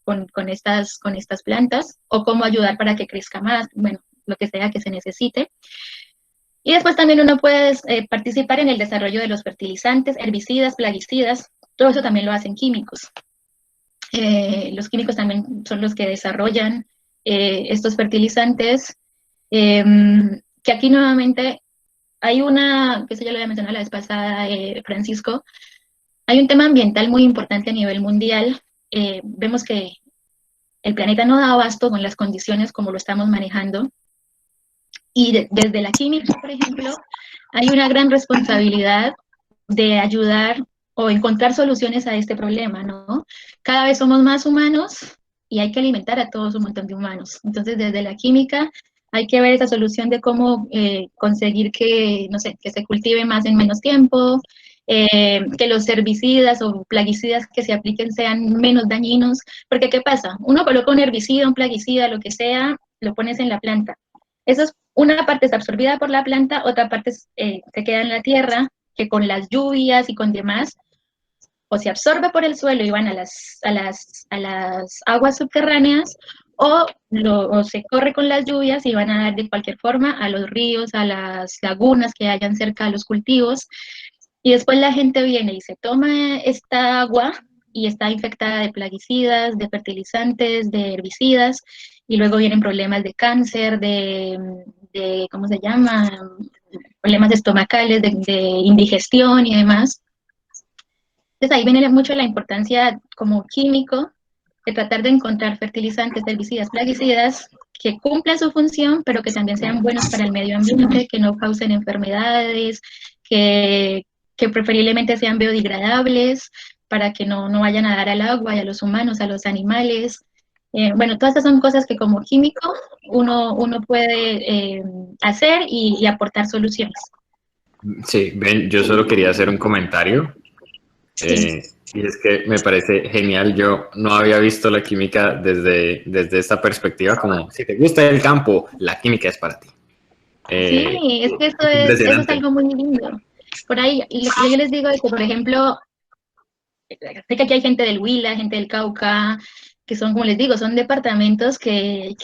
S1: con estas plantas, o cómo ayudar para que crezca más, bueno, lo que sea que se necesite. Y después también uno puede participar en el desarrollo de los fertilizantes, herbicidas, plaguicidas, todo eso también lo hacen químicos. Los químicos también son los que desarrollan estos fertilizantes, que aquí nuevamente hay que eso ya lo había mencionado la vez pasada, Francisco, hay un tema ambiental muy importante a nivel mundial. Vemos que el planeta no da abasto con las condiciones como lo estamos manejando, y desde la química, por ejemplo, hay una gran responsabilidad de ayudar o encontrar soluciones a este problema, ¿no? Cada vez somos más humanos y hay que alimentar a todos un montón de humanos. Entonces, desde la química hay que ver esa solución de cómo conseguir que, no sé, que se cultive más en menos tiempo, que los herbicidas o plaguicidas que se apliquen sean menos dañinos, porque ¿qué pasa? Uno coloca un herbicida, un plaguicida, lo que sea, lo pones en la planta. Eso es, una parte es absorbida por la planta, otra parte se queda en la tierra, que con las lluvias y con demás, o se absorbe por el suelo y van a las aguas subterráneas, o se corre con las lluvias y van a dar de cualquier forma a los ríos, a las lagunas que hayan cerca de los cultivos, y después la gente viene y se toma esta agua y está infectada de plaguicidas, de fertilizantes, de herbicidas, y luego vienen problemas de cáncer, ¿cómo se llama? Problemas estomacales, de indigestión y demás. Entonces ahí viene mucho la importancia como químico de tratar de encontrar fertilizantes, herbicidas, plaguicidas que cumplan su función, pero que también sean buenos para el medio ambiente, que no causen enfermedades, que preferiblemente sean biodegradables, para que no vayan a dar al agua y a los humanos, a los animales. Bueno, todas estas son cosas que como químico uno puede hacer y aportar soluciones.
S2: Sí, ven, yo solo quería hacer un comentario.
S1: Sí.
S2: Y es que me parece genial, yo no había visto la química desde esta perspectiva, como si te gusta el campo, la química es para ti.
S1: Sí, es que eso es
S2: Impresionante.
S1: algo muy lindo. Por ahí, lo que yo les digo es que, por ejemplo, sé que aquí hay gente del Huila, gente del Cauca, que son, como les digo, son departamentos que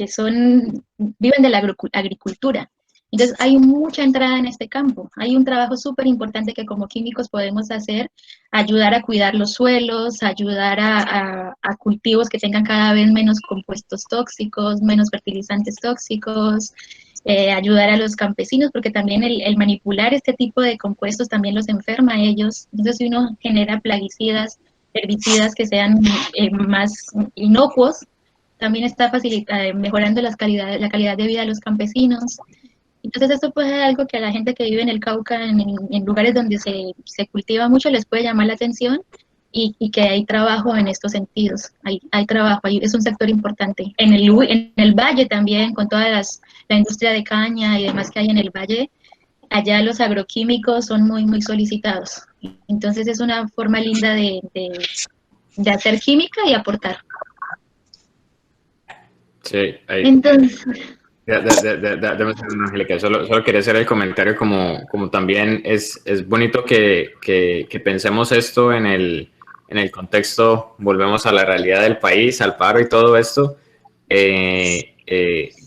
S1: son, viven de la agricultura. Entonces, hay mucha entrada en este campo. Hay un trabajo súper importante que como químicos podemos hacer, ayudar a cuidar los suelos, ayudar a cultivos que tengan cada vez menos compuestos tóxicos, menos fertilizantes tóxicos, ayudar a los campesinos, porque también el manipular este tipo de compuestos también los enferma a ellos. Entonces, si uno genera plaguicidas, herbicidas que sean más inocuos, también está mejorando la calidad de vida de los campesinos. Entonces, esto puede ser algo que a la gente que vive en el Cauca, en lugares donde se cultiva mucho, les puede llamar la atención y que hay trabajo en estos sentidos. Hay trabajo, es un sector importante. En el valle también, con toda la industria de caña y demás que hay en el valle, allá los agroquímicos son muy, muy solicitados. Entonces, es una forma linda de hacer química y aportar.
S2: Sí, ahí.
S1: Entonces,
S2: Dame un segundo, Angélica. Solo quería hacer el comentario como también es bonito que pensemos esto en el contexto, volvemos a la realidad del país, al paro y todo esto,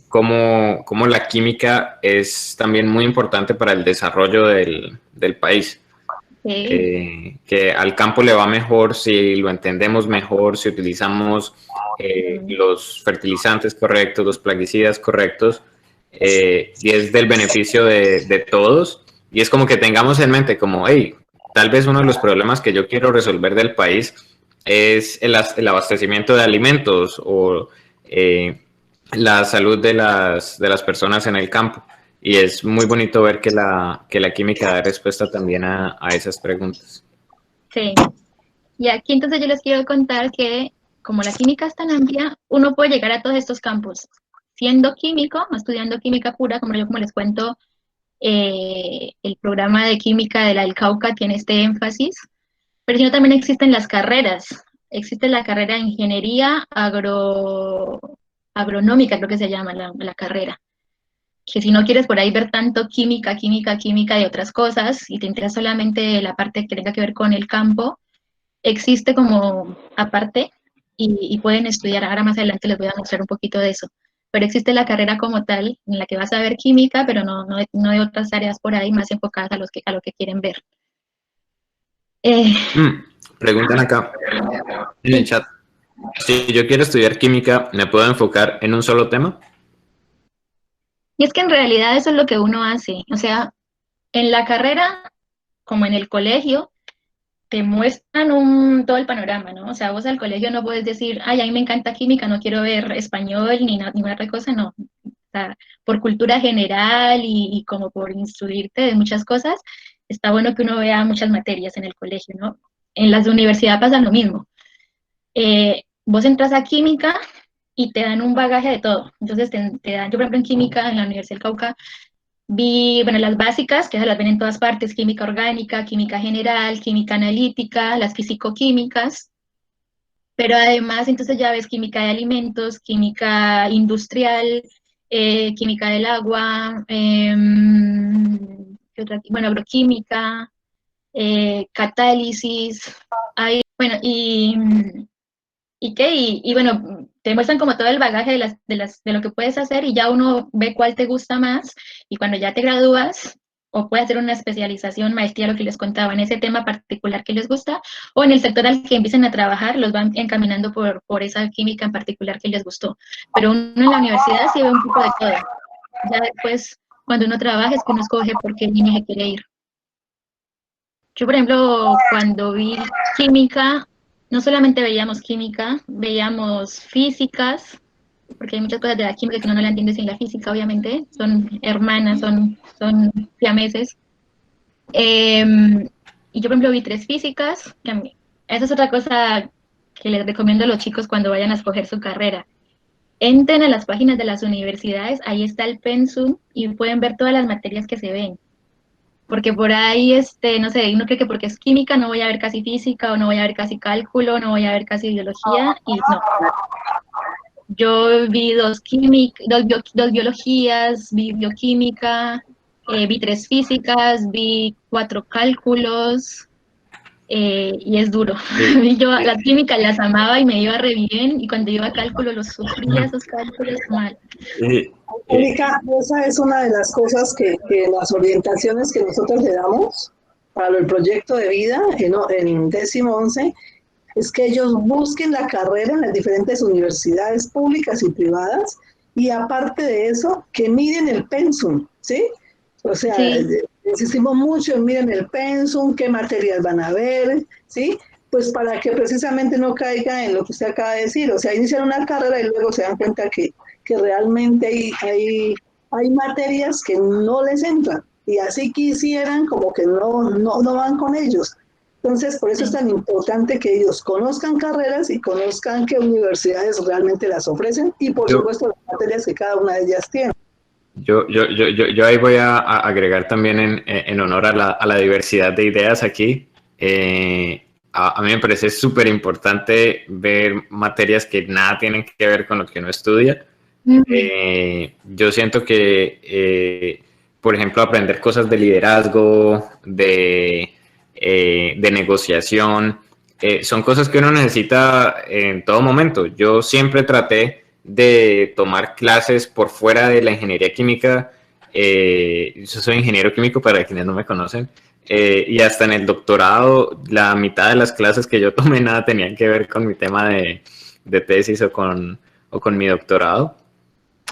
S2: como la química es también muy importante para el desarrollo del país. Que al campo le va mejor si lo entendemos mejor, si utilizamos los fertilizantes correctos, los plaguicidas correctos, y es del beneficio de todos. Y es como que tengamos en mente como, hey, tal vez uno de los problemas que yo quiero resolver del país es el abastecimiento de alimentos o la salud de las personas en el campo. Y es muy bonito ver que la química da respuesta también a esas preguntas.
S1: sí. Y aquí entonces yo les quiero contar que como la química es tan amplia, uno puede llegar a todos estos campos. Siendo químico, estudiando química pura, como les cuento, el programa de química de la del Cauca tiene este énfasis, pero si no también existen las carreras. Existe la carrera de ingeniería agronómica, creo que se llama la carrera. Que si no quieres por ahí ver tanto química de otras cosas y te interesa solamente la parte que tenga que ver con el campo, existe como aparte y pueden estudiar, ahora más adelante les voy a mostrar un poquito de eso, pero existe la carrera como tal en la que vas a ver química, pero no hay otras áreas por ahí más enfocadas a lo que quieren ver.
S2: Preguntan acá en el
S1: Sí,
S2: chat, si yo quiero estudiar química, ¿me puedo enfocar en un solo tema?
S1: y es que en realidad eso es lo que uno hace, o sea, en la carrera, como en el colegio, te muestran todo el panorama, ¿no? O sea, vos al colegio no puedes decir, ay, a mí me encanta química, no quiero ver español ni una otra cosa, no. O sea, por cultura general y como por instruirte de muchas cosas, está bueno que uno vea muchas materias en el colegio, ¿no? En las universidades pasa lo mismo. Vos entras a química y te dan un bagaje de todo. Entonces te dan, yo por ejemplo en química, en la Universidad del Cauca, vi, bueno, las básicas, que las ven en todas partes, química orgánica, química general, química analítica, las fisicoquímicas, pero además entonces ya ves química de alimentos, química industrial, química del agua, ¿qué otra? Bueno, agroquímica, catálisis, hay, bueno, y bueno, te muestran como todo el bagaje de lo que puedes hacer y ya uno ve cuál te gusta más y cuando ya te gradúas o puedes hacer una especialización, maestría, lo que les contaba, en ese tema particular que les gusta o en el sector al que empiecen a trabajar, los van encaminando por esa química en particular que les gustó. Pero uno en la universidad sí ve un poco de todo. Ya después, cuando uno trabaja, es que uno escoge por qué línea se quiere ir. Yo, por ejemplo, cuando vi química, no solamente veíamos química, veíamos físicas, porque hay muchas cosas de la química que uno no la entiende sin la física, obviamente, son hermanas, son siameses. Y yo, por ejemplo, vi tres físicas, esa es otra cosa que les recomiendo a los chicos cuando vayan a escoger su carrera. Entren a las páginas de las universidades, ahí está el pensum y pueden ver todas las materias que se ven. porque por ahí, no sé, uno cree que porque es química no voy a ver casi física, o no voy a ver casi cálculo, no voy a ver casi biología, y no. Yo vi dos biologías, vi bioquímica, vi 3 físicas, vi 4 cálculos, y es duro.
S2: Sí,
S1: Yo
S2: sí.
S1: las químicas las amaba y me iba re bien, y cuando iba a cálculo los sufría esos cálculos mal.
S2: Eh, eh,
S3: Erika, esa es una de las cosas que las orientaciones que nosotros le damos para el proyecto de vida en 10º 11 es que ellos busquen la carrera en las diferentes universidades públicas y privadas y aparte de eso, que miden el pensum, ¿sí? O sea,
S1: Sí,
S3: insistimos mucho en miren el pensum, qué materias van a ver, ¿sí? Pues para que precisamente no caiga en lo que usted acaba de decir, o sea, inician una carrera y luego se dan cuenta que realmente hay materias que no les entran y así quisieran como que no van con ellos. Entonces, por eso es
S1: sí.
S3: tan importante que ellos conozcan carreras y conozcan qué universidades realmente las ofrecen y, por
S2: yo,
S3: supuesto, las materias que cada una de ellas tiene.
S2: yo ahí voy a agregar también en honor a la diversidad de ideas aquí. A mí me parece súper importante ver materias que nada tienen que ver con lo que uno estudia.
S1: Mm,
S2: Yo siento que, por ejemplo, aprender cosas de liderazgo, de negociación, son cosas que uno necesita en todo momento. Yo siempre traté de tomar clases por fuera de la ingeniería química. Yo soy ingeniero químico para quienes no me conocen. Y hasta en el doctorado, la mitad de las clases que yo tomé nada tenían que ver con mi tema de tesis o con mi doctorado.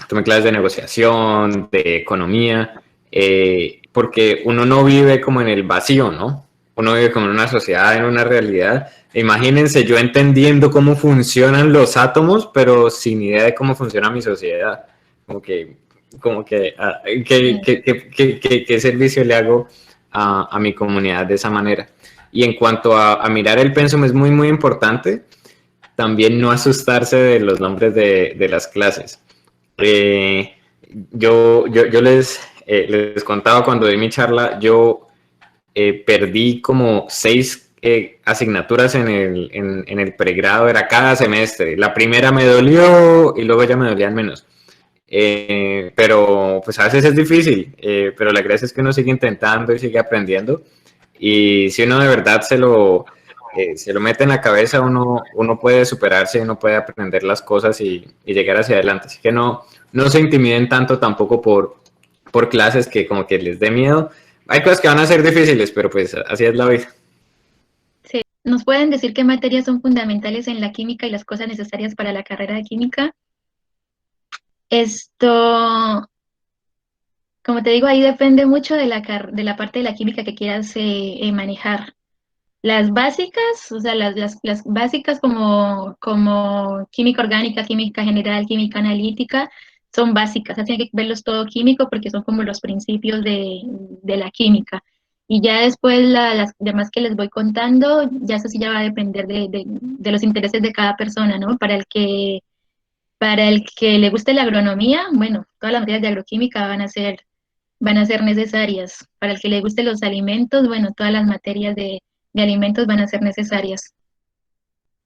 S2: Tomé clases de negociación, de economía, porque uno no vive como en el vacío, ¿no? Uno vive como en una sociedad, en una realidad. Imagínense yo entendiendo cómo funcionan los átomos, pero sin idea de cómo funciona mi sociedad. Como que,
S1: sí.
S2: ¿qué servicio le hago a mi comunidad de esa manera? Y en cuanto a mirar el pensum, es muy, muy importante también no asustarse de los nombres de las clases. Eh, yo les contaba cuando di mi charla, yo perdí como 6 asignaturas en el pregrado, era cada semestre. La primera me dolió y luego ya me dolían menos. Pero pues a veces es difícil, pero la gracia es que uno sigue intentando y sigue aprendiendo. Y si uno de verdad se lo mete en la cabeza, uno puede superarse, uno puede aprender las cosas y llegar hacia adelante. Así que no se intimiden tanto tampoco por clases que como que les dé miedo. Hay cosas que van a ser difíciles, pero pues así es la vida.
S1: Sí. ¿Nos pueden decir qué materias son fundamentales en la química y las cosas necesarias para la carrera de química? Esto, como te digo, ahí depende mucho de la parte de la química que quieras manejar. Las básicas, o sea, las básicas como química orgánica, química general, química analítica, son básicas. O sea, tienen que verlos todo químico porque son como los principios de la química. Y ya después las demás que les voy contando, ya eso sí ya va a depender de los intereses de cada persona, ¿no? Para el que le guste la agronomía, bueno, todas las materias de agroquímica van a ser necesarias. Para el que le guste los alimentos, bueno, todas las materias de alimentos van a ser necesarias.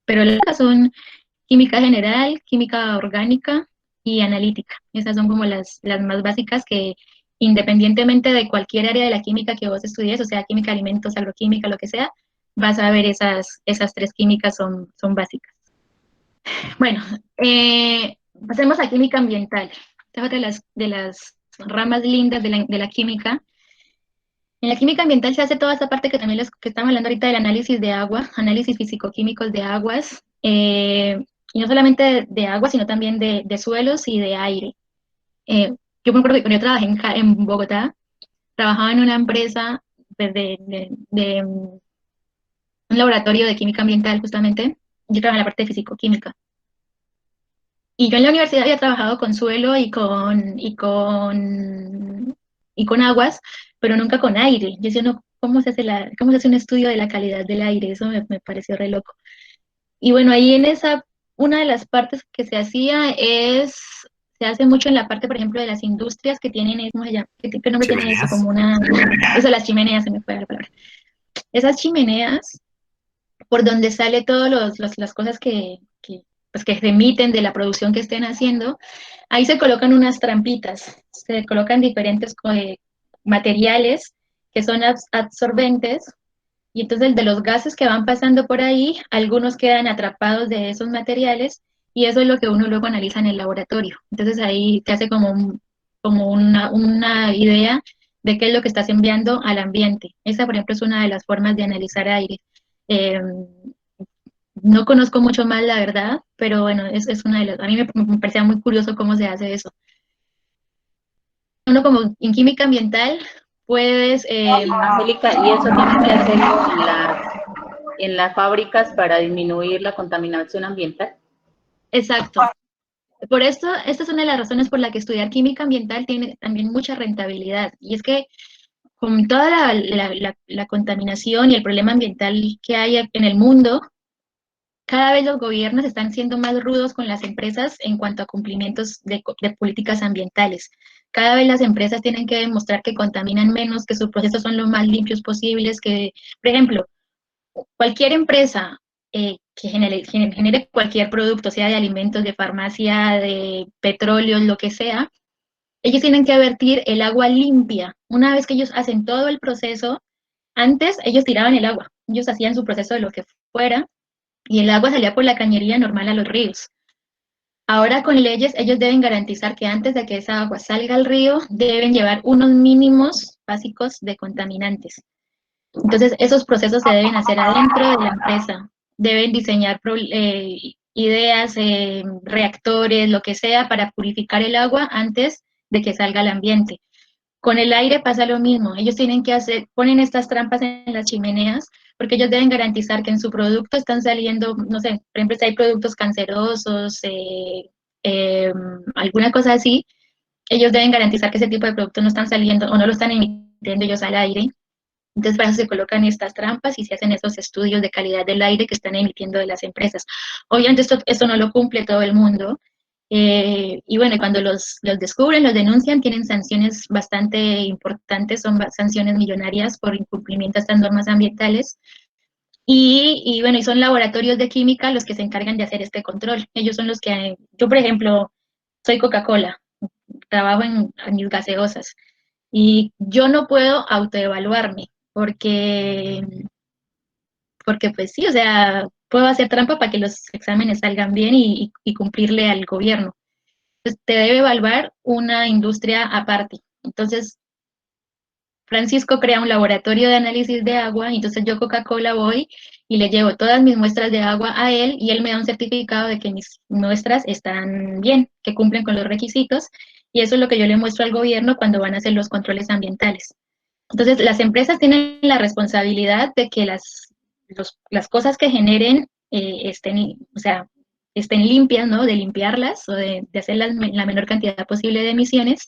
S1: Pero las son química general, química orgánica y analítica. Esas son como las más básicas que independientemente de cualquier área de la química que vos estudies, o sea, química, alimentos, agroquímica, lo que sea, vas a ver esas 3 químicas son básicas. Bueno, pasemos a química ambiental. Esta es otra de las ramas lindas de la química. En la química ambiental se hace toda esta parte que también que estamos hablando ahorita del análisis de agua, análisis físico-químicos de aguas, y no solamente de agua, sino también de suelos y de aire. Yo me acuerdo que cuando yo trabajé en Bogotá, trabajaba en una empresa pues, un laboratorio de química ambiental justamente, yo trabajaba en la parte de físico-química. Y yo en la universidad había trabajado con suelo y con aguas, pero nunca con aire. Yo decía, no, ¿cómo se hace un estudio de la calidad del aire? Eso me pareció re loco. Y bueno, ahí una de las partes que se hacía es, Se hace mucho en la parte, por ejemplo, de las industrias que tienen, ¿cómo se llama? ¿Qué nombre tiene eso?
S2: Chimeneas.
S1: Como eso, las chimeneas, se me fue la palabra. Esas chimeneas, por donde sale todas las cosas pues, que se emiten de la producción que estén haciendo, ahí se colocan unas trampitas, se colocan diferentes materiales que son absorbentes, y entonces de los gases que van pasando por ahí, algunos quedan atrapados de esos materiales, y eso es lo que uno luego analiza en el laboratorio. Entonces ahí te hace como una idea de qué es lo que estás enviando al ambiente. Esa, por ejemplo, es una de las formas de analizar aire. Eh, no conozco mucho más, la verdad, pero bueno, es una de las, a mí me parecía muy curioso cómo se hace eso. Uno como en química ambiental puedes...
S4: Angélica, y eso tienen que hacerlo en las fábricas para disminuir la contaminación ambiental.
S1: exacto. Por esto, esta es una de las razones por la que estudiar química ambiental tiene también mucha rentabilidad. Y es que con toda la contaminación y el problema ambiental que hay en el mundo, cada vez los gobiernos están siendo más rudos con las empresas en cuanto a cumplimientos de políticas ambientales. Cada vez las empresas tienen que demostrar que contaminan menos, que sus procesos son lo más limpios posibles, que, por ejemplo, cualquier empresa que genere cualquier producto, sea de alimentos, de farmacia, de petróleo, lo que sea, ellos tienen que vertir el agua limpia. Una vez que ellos hacen todo el proceso, antes ellos tiraban el agua, ellos hacían su proceso de lo que fuera, y el agua salía por la cañería normal a los ríos. Ahora con leyes ellos deben garantizar que antes de que esa agua salga al río, deben llevar unos mínimos básicos de contaminantes. Entonces esos procesos se deben hacer adentro de la empresa. Deben diseñar ideas, reactores, lo que sea, para purificar el agua antes de que salga al ambiente. Con el aire pasa lo mismo. Ellos tienen que ponen estas trampas en las chimeneas porque ellos deben garantizar que en su producto están saliendo, no sé, por ejemplo, si hay productos cancerosos, alguna cosa así, ellos deben garantizar que ese tipo de productos no están saliendo o no lo están emitiendo ellos al aire. Entonces, para eso se colocan estas trampas y se hacen esos estudios de calidad del aire que están emitiendo de las empresas. Obviamente esto no lo cumple todo el mundo. Y bueno, cuando los descubren, los denuncian, tienen sanciones bastante importantes, son sanciones millonarias por incumplimiento a estas normas ambientales. Y bueno, y son laboratorios de química los que se encargan de hacer este control. Ellos son los que, yo por ejemplo, soy Coca-Cola, trabajo en mis gaseosas y yo no puedo autoevaluarme porque pues sí, o sea, puedo hacer trampa para que los exámenes salgan bien y cumplirle al gobierno. Entonces, te debe evaluar una industria aparte. Entonces, Francisco crea un laboratorio de análisis de agua, y entonces yo Coca-Cola voy y le llevo todas mis muestras de agua a él y él me da un certificado de que mis muestras están bien, que cumplen con los requisitos, y eso es lo que yo le muestro al gobierno cuando van a hacer los controles ambientales. Entonces, las empresas tienen la responsabilidad de que las cosas que generen o sea, estén limpias, ¿no? De limpiarlas o de hacer la menor cantidad posible de emisiones.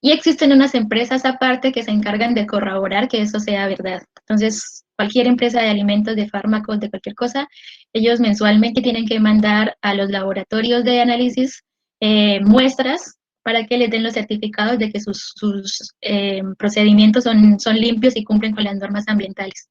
S1: Y existen unas empresas aparte que se encargan de corroborar que eso sea verdad. Entonces, cualquier empresa de alimentos, de fármacos, de cualquier cosa, ellos mensualmente tienen que mandar a los laboratorios de análisis muestras para que les den los certificados de que sus procedimientos son limpios y cumplen con las normas ambientales.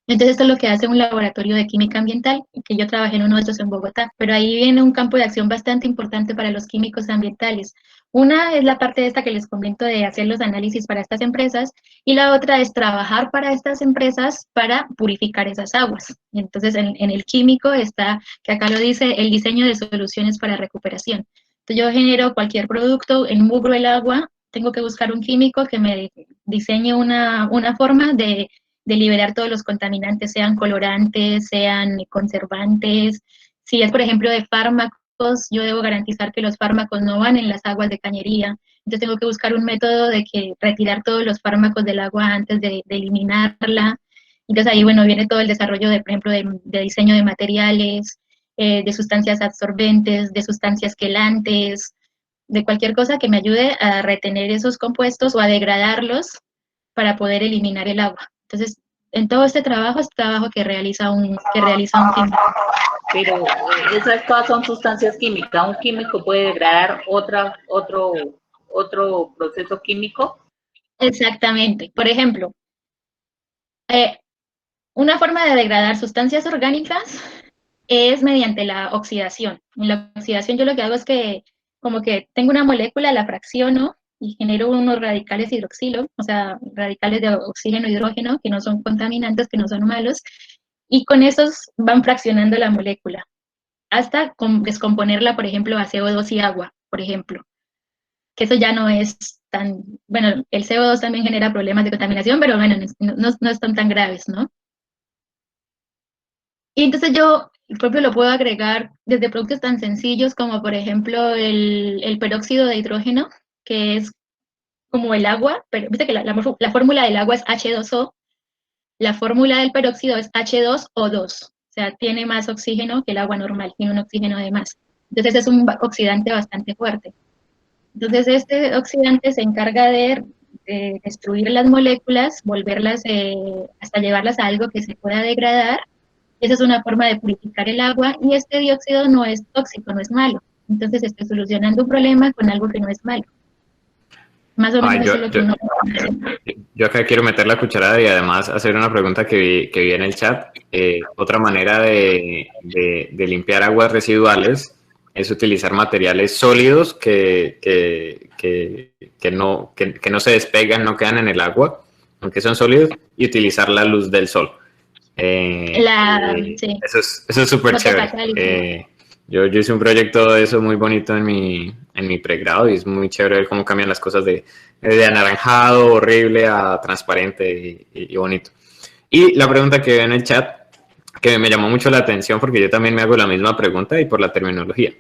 S1: Entonces, esto es lo que hace un laboratorio de química ambiental, que yo trabajé en uno de estos en Bogotá, pero ahí viene un campo de acción bastante importante para los químicos ambientales. Una es la parte de esta que les comento de hacer los análisis para estas empresas, y la otra es trabajar para estas empresas para purificar esas aguas. Entonces, en el químico está, que acá lo dice, el diseño de soluciones para recuperación. Entonces, yo genero cualquier producto, enmugro el agua, tengo que buscar un químico que me diseñe una forma de liberar todos los contaminantes, sean colorantes, sean conservantes. Si es, por ejemplo, de fármacos, yo debo garantizar que los fármacos no van en las aguas de cañería. Entonces tengo que buscar un método de que retirar todos los fármacos del agua antes de eliminarla. Entonces ahí, bueno, viene todo el desarrollo, por ejemplo, de diseño de materiales, de sustancias absorbentes, de sustancias quelantes, de cualquier cosa que me ayude a retener esos compuestos o a degradarlos para poder eliminar el agua. Entonces, en todo este trabajo es trabajo que realiza un químico.
S4: pero esas todas son sustancias químicas. Un químico puede degradar otro proceso químico.
S1: Exactamente. Por ejemplo, una forma de degradar sustancias orgánicas es mediante la oxidación. En la oxidación yo lo que hago es que como que tengo una molécula, la fracciono y genero unos radicales hidroxilo, o sea, radicales de oxígeno e hidrógeno que no son contaminantes, que no son malos, y con esos van fraccionando la molécula hasta descomponerla, por ejemplo, a CO2 y agua, por ejemplo, que eso ya no es tan, bueno, el CO2 también genera problemas de contaminación, pero bueno, no están tan graves, ¿no? Y entonces yo, por ejemplo, lo puedo agregar desde productos tan sencillos como, por ejemplo, el peróxido de hidrógeno, que es como el agua, pero viste que la fórmula del agua es H2O, la fórmula del peróxido es H2O2, o sea, tiene más oxígeno que el agua normal, tiene un oxígeno de más. Entonces es un oxidante bastante fuerte. Entonces este oxidante se encarga de destruir las moléculas, volverlas, hasta llevarlas a algo que se pueda degradar. Esa es una forma de purificar el agua y este dióxido no es tóxico, no es malo. Entonces estoy solucionando un problema con algo que no es malo. Más o menos eso es lo que uno puede hacer.
S2: Yo acá quiero meter la cucharada y además hacer una pregunta que vi en el chat. Otra manera de limpiar aguas residuales es utilizar materiales sólidos que no se despegan, no quedan en el agua, aunque son sólidos, y utilizar la luz del sol.
S1: Sí.
S2: Eso es súper chévere. Yo hice un proyecto de eso muy bonito en mi pregrado y es muy chévere ver cómo cambian las cosas de anaranjado, horrible, a transparente y bonito. Y la pregunta que veo en el chat, que me llamó mucho la atención porque yo también me hago la misma pregunta y por la terminología.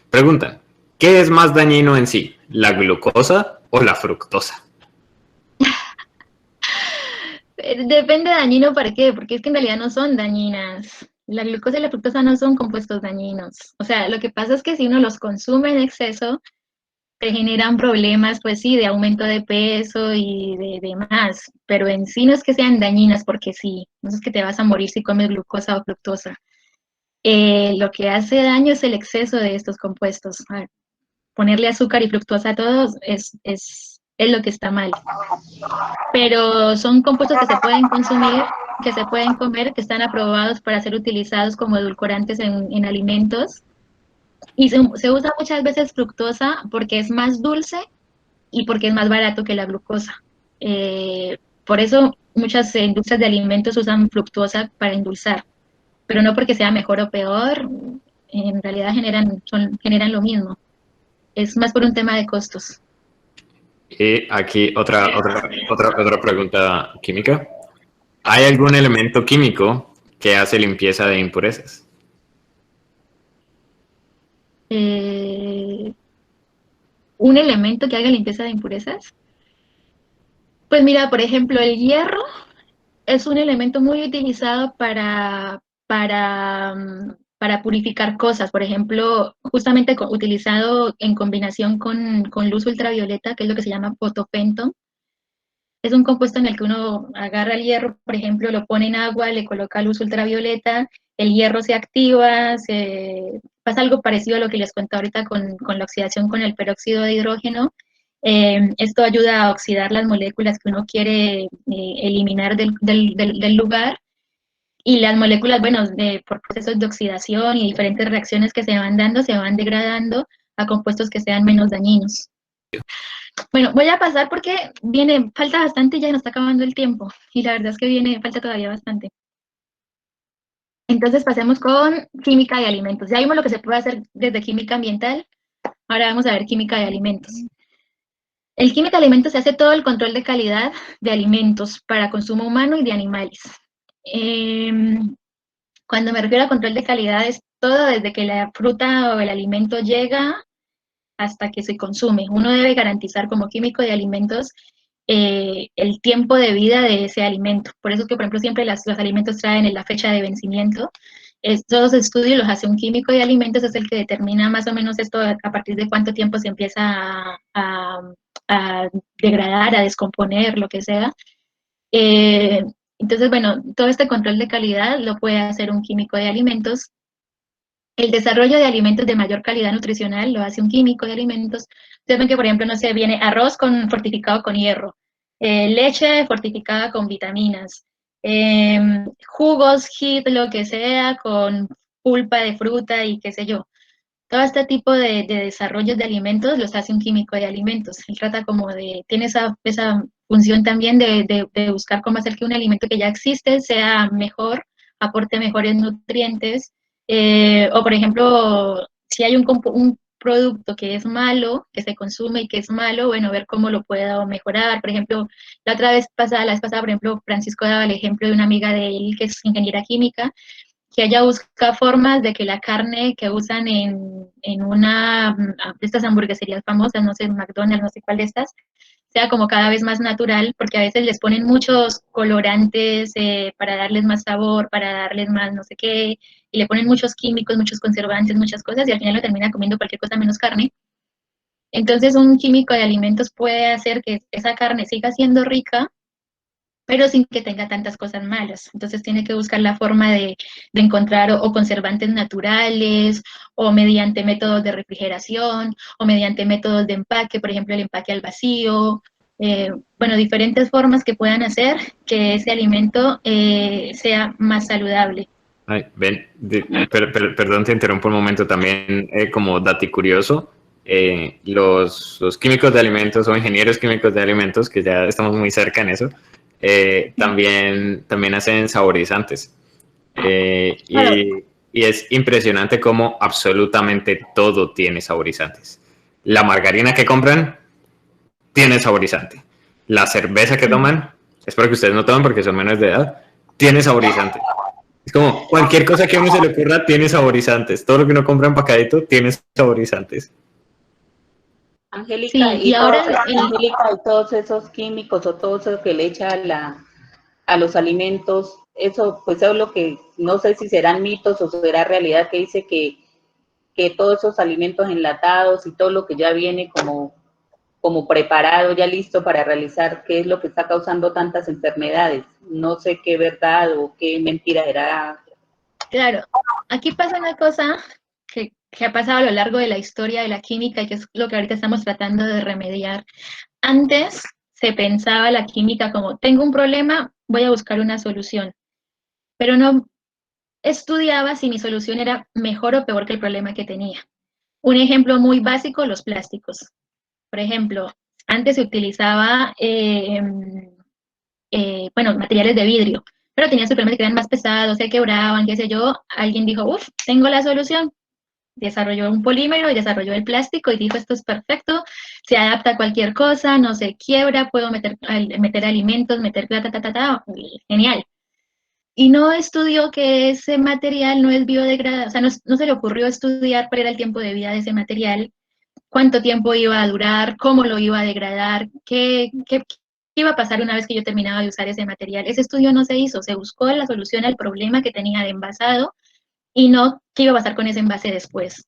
S2: Preguntan, ¿qué es más dañino en sí, la glucosa o la fructosa?
S1: Depende dañino para qué, porque es que en realidad no son dañinas. La glucosa y la fructosa no son compuestos dañinos. O sea, lo que pasa es que si uno los consume en exceso, te generan problemas, pues sí, de aumento de peso y de demás, pero en sí no es que sean dañinas porque sí, no es que te vas a morir si comes glucosa o fructosa. Lo que hace daño es el exceso de estos compuestos. A ver, ponerle azúcar y fructosa a todos es lo que está mal. Pero son compuestos que se pueden consumir, que se pueden comer, que están aprobados para ser utilizados como edulcorantes en alimentos. Y se usa muchas veces fructosa porque es más dulce y porque es más barato que la glucosa. Por eso muchas industrias de alimentos usan fructosa para endulzar, pero no porque sea mejor o peor, en realidad generan lo mismo. Es más por un tema de costos.
S2: Y aquí otra pregunta química. ¿Hay algún elemento químico que hace limpieza de impurezas?
S1: Un elemento que haga limpieza de impurezas. Pues mira, por ejemplo, el hierro es un elemento muy utilizado para purificar cosas. Por ejemplo, justamente utilizado en combinación con luz ultravioleta, que es lo que se llama fotofenton. Es un compuesto en el que uno agarra el hierro, por ejemplo, lo pone en agua, le coloca luz ultravioleta, el hierro se activa, pasa algo parecido a lo que les cuento ahorita con la oxidación con el peróxido de hidrógeno. Esto ayuda a oxidar las moléculas que uno quiere eliminar del lugar. Y las moléculas, bueno, por procesos de oxidación y diferentes reacciones que se van dando, se van degradando a compuestos que sean menos dañinos. Bueno, voy a pasar porque falta bastante y ya nos está acabando el tiempo. Y la verdad es que falta todavía bastante. Entonces pasemos con química de alimentos. Ya vimos lo que se puede hacer desde química ambiental. Ahora vamos a ver química de alimentos. En química de alimentos se hace todo el control de calidad de alimentos para consumo humano y de animales. Cuando me refiero a control de calidad es todo desde que la fruta o el alimento llega hasta que se consume. Uno debe garantizar como químico de alimentos el tiempo de vida de ese alimento. Por eso es que, por ejemplo, siempre los alimentos traen la fecha de vencimiento. Todos los estudios los hace un químico de alimentos, es el que determina más o menos esto a partir de cuánto tiempo se empieza a degradar, a descomponer, lo que sea. Entonces, bueno, todo este control de calidad lo puede hacer un químico de alimentos El desarrollo de alimentos de mayor calidad nutricional lo hace un químico de alimentos. Ustedes ven que, por ejemplo, no sé, viene arroz fortificado con hierro, leche fortificada con vitaminas, jugos, hit, lo que sea, con pulpa de fruta y qué sé yo. Todo este tipo de desarrollos de alimentos los hace un químico de alimentos. Él trata como tiene esa función también de buscar cómo hacer que un alimento que ya existe sea mejor, aporte mejores nutrientes, o por ejemplo, si hay un producto que es malo, que se consume y que es malo, bueno, ver cómo lo puedo mejorar. Por ejemplo, la vez pasada, por ejemplo, Francisco daba el ejemplo de una amiga de él que es ingeniera química, que ella busca formas de que la carne que usan en una de estas hamburgueserías famosas, no sé, McDonald's, no sé cuál de estas, sea como cada vez más natural, porque a veces les ponen muchos colorantes para darles más sabor, para darles más no sé qué, y le ponen muchos químicos, muchos conservantes, muchas cosas, y al final lo termina comiendo cualquier cosa menos carne. Entonces un químico de alimentos puede hacer que esa carne siga siendo rica, pero sin que tenga tantas cosas malas. Entonces tiene que buscar la forma de encontrar o conservantes naturales, o mediante métodos de refrigeración, o mediante métodos de empaque, por ejemplo, el empaque al vacío. Bueno, diferentes formas que puedan hacer que ese alimento sea más saludable.
S2: Ay, ven, perdón, te interrumpo un momento también, como dato curioso, los químicos de alimentos o ingenieros químicos de alimentos, que ya estamos muy cerca en eso, también hacen saborizantes. Y es impresionante cómo absolutamente todo tiene saborizantes. La margarina que compran tiene saborizante. La cerveza que toman, espero que ustedes no tomen porque son menores de edad, tiene saborizante. Es como cualquier cosa que a uno se le ocurra tiene saborizantes. Todo lo que uno compra empacadito tiene saborizantes.
S4: Angélica,
S1: Sí, y ahora
S4: Angélica, y todos esos químicos o todo eso que le echa a los alimentos, eso pues es lo que no sé si serán mitos o será realidad, que dice que todos esos alimentos enlatados y todo lo que ya viene como preparado, ya listo para realizar, qué es lo que está causando tantas enfermedades. No sé qué verdad o qué mentira era.
S1: claro, aquí pasa una cosa que ha pasado a lo largo de la historia de la química y que es lo que ahorita estamos tratando de remediar. Antes se pensaba la química como, tengo un problema, voy a buscar una solución, pero no estudiaba si mi solución era mejor o peor que el problema que tenía. Un ejemplo muy básico, los plásticos. Por ejemplo, antes se utilizaba, bueno, materiales de vidrio, pero tenía su problema de que eran más pesados, se quebraban, qué sé yo. Alguien dijo, uff, tengo la solución. Desarrolló un polímero y desarrolló el plástico y dijo, esto es perfecto, se adapta a cualquier cosa, no se quiebra, puedo meter alimentos, meter genial. Y no estudió que ese material no es biodegradable, o sea, no se le ocurrió estudiar cuál era el tiempo de vida de ese material, cuánto tiempo iba a durar, cómo lo iba a degradar, qué iba a pasar una vez que yo terminaba de usar ese material. Ese estudio no se hizo, se buscó la solución al problema que tenía de envasado y no qué iba a pasar con ese envase después.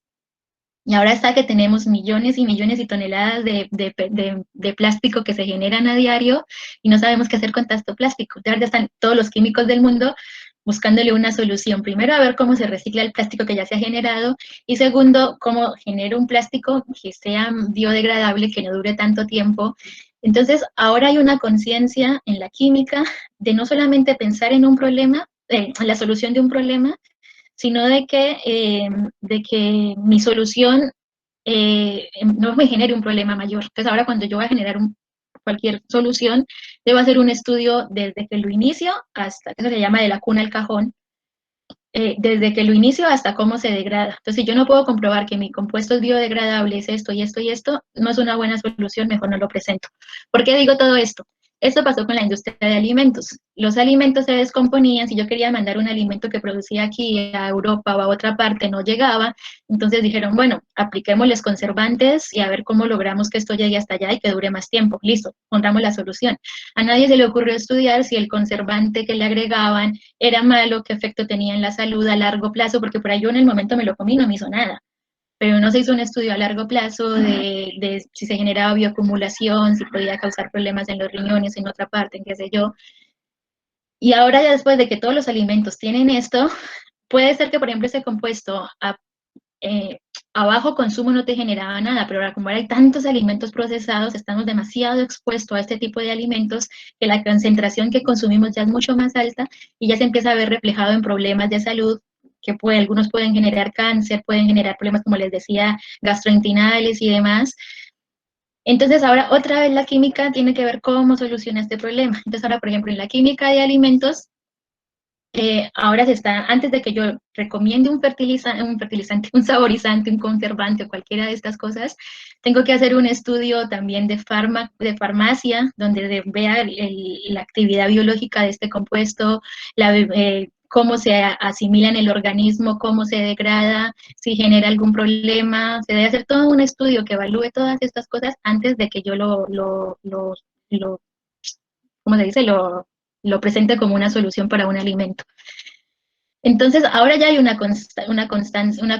S1: Y ahora está que tenemos millones y millones y toneladas de plástico que se generan a diario y no sabemos qué hacer con tanto plástico. De verdad están todos los químicos del mundo buscándole una solución. Primero, a ver cómo se recicla el plástico que ya se ha generado y segundo, cómo genero un plástico que sea biodegradable, que no dure tanto tiempo. Entonces, ahora hay una conciencia en la química de no solamente pensar en un problema, en la solución de un problema, sino de que mi solución no me genere un problema mayor. Entonces ahora cuando yo voy a generar cualquier solución, debo hacer un estudio desde que lo inicio hasta, eso se llama de la cuna al cajón, desde que lo inicio hasta cómo se degrada. Entonces, si yo no puedo comprobar que mi compuesto es biodegradable, es esto y esto y esto, no es una buena solución, mejor no lo presento. ¿Por qué digo todo esto? Esto pasó con la industria de alimentos. Los alimentos se descomponían, si yo quería mandar un alimento que producía aquí a Europa o a otra parte, no llegaba, entonces dijeron, bueno, apliquémosles conservantes y a ver cómo logramos que esto llegue hasta allá y que dure más tiempo. Listo, encontramos la solución. A nadie se le ocurrió estudiar si el conservante que le agregaban era malo, qué efecto tenía en la salud a largo plazo, porque por ahí yo en el momento me lo comí y no me hizo nada. Pero no se hizo un estudio a largo plazo de si se generaba bioacumulación, si podía causar problemas en los riñones, en otra parte, en qué sé yo. Y ahora ya después de que todos los alimentos tienen esto, puede ser que, por ejemplo, ese compuesto a bajo consumo no te generaba nada, pero ahora como ahora hay tantos alimentos procesados, estamos demasiado expuestos a este tipo de alimentos que la concentración que consumimos ya es mucho más alta y ya se empieza a ver reflejado en problemas de salud que algunos pueden generar cáncer, pueden generar problemas, como les decía, gastrointestinales y demás. Entonces ahora otra vez la química tiene que ver cómo soluciona este problema. Entonces ahora, por ejemplo, en la química de alimentos, ahora se está, antes de que yo recomiende un fertilizante, un saborizante, un conservante o cualquiera de estas cosas, tengo que hacer un estudio también de farmacia, donde vea la actividad biológica de este compuesto, cómo se asimila en el organismo, cómo se degrada, si genera algún problema. Se debe hacer todo un estudio que evalúe todas estas cosas antes de que yo ¿cómo se dice? Lo presente como una solución para un alimento. Entonces, ahora ya hay una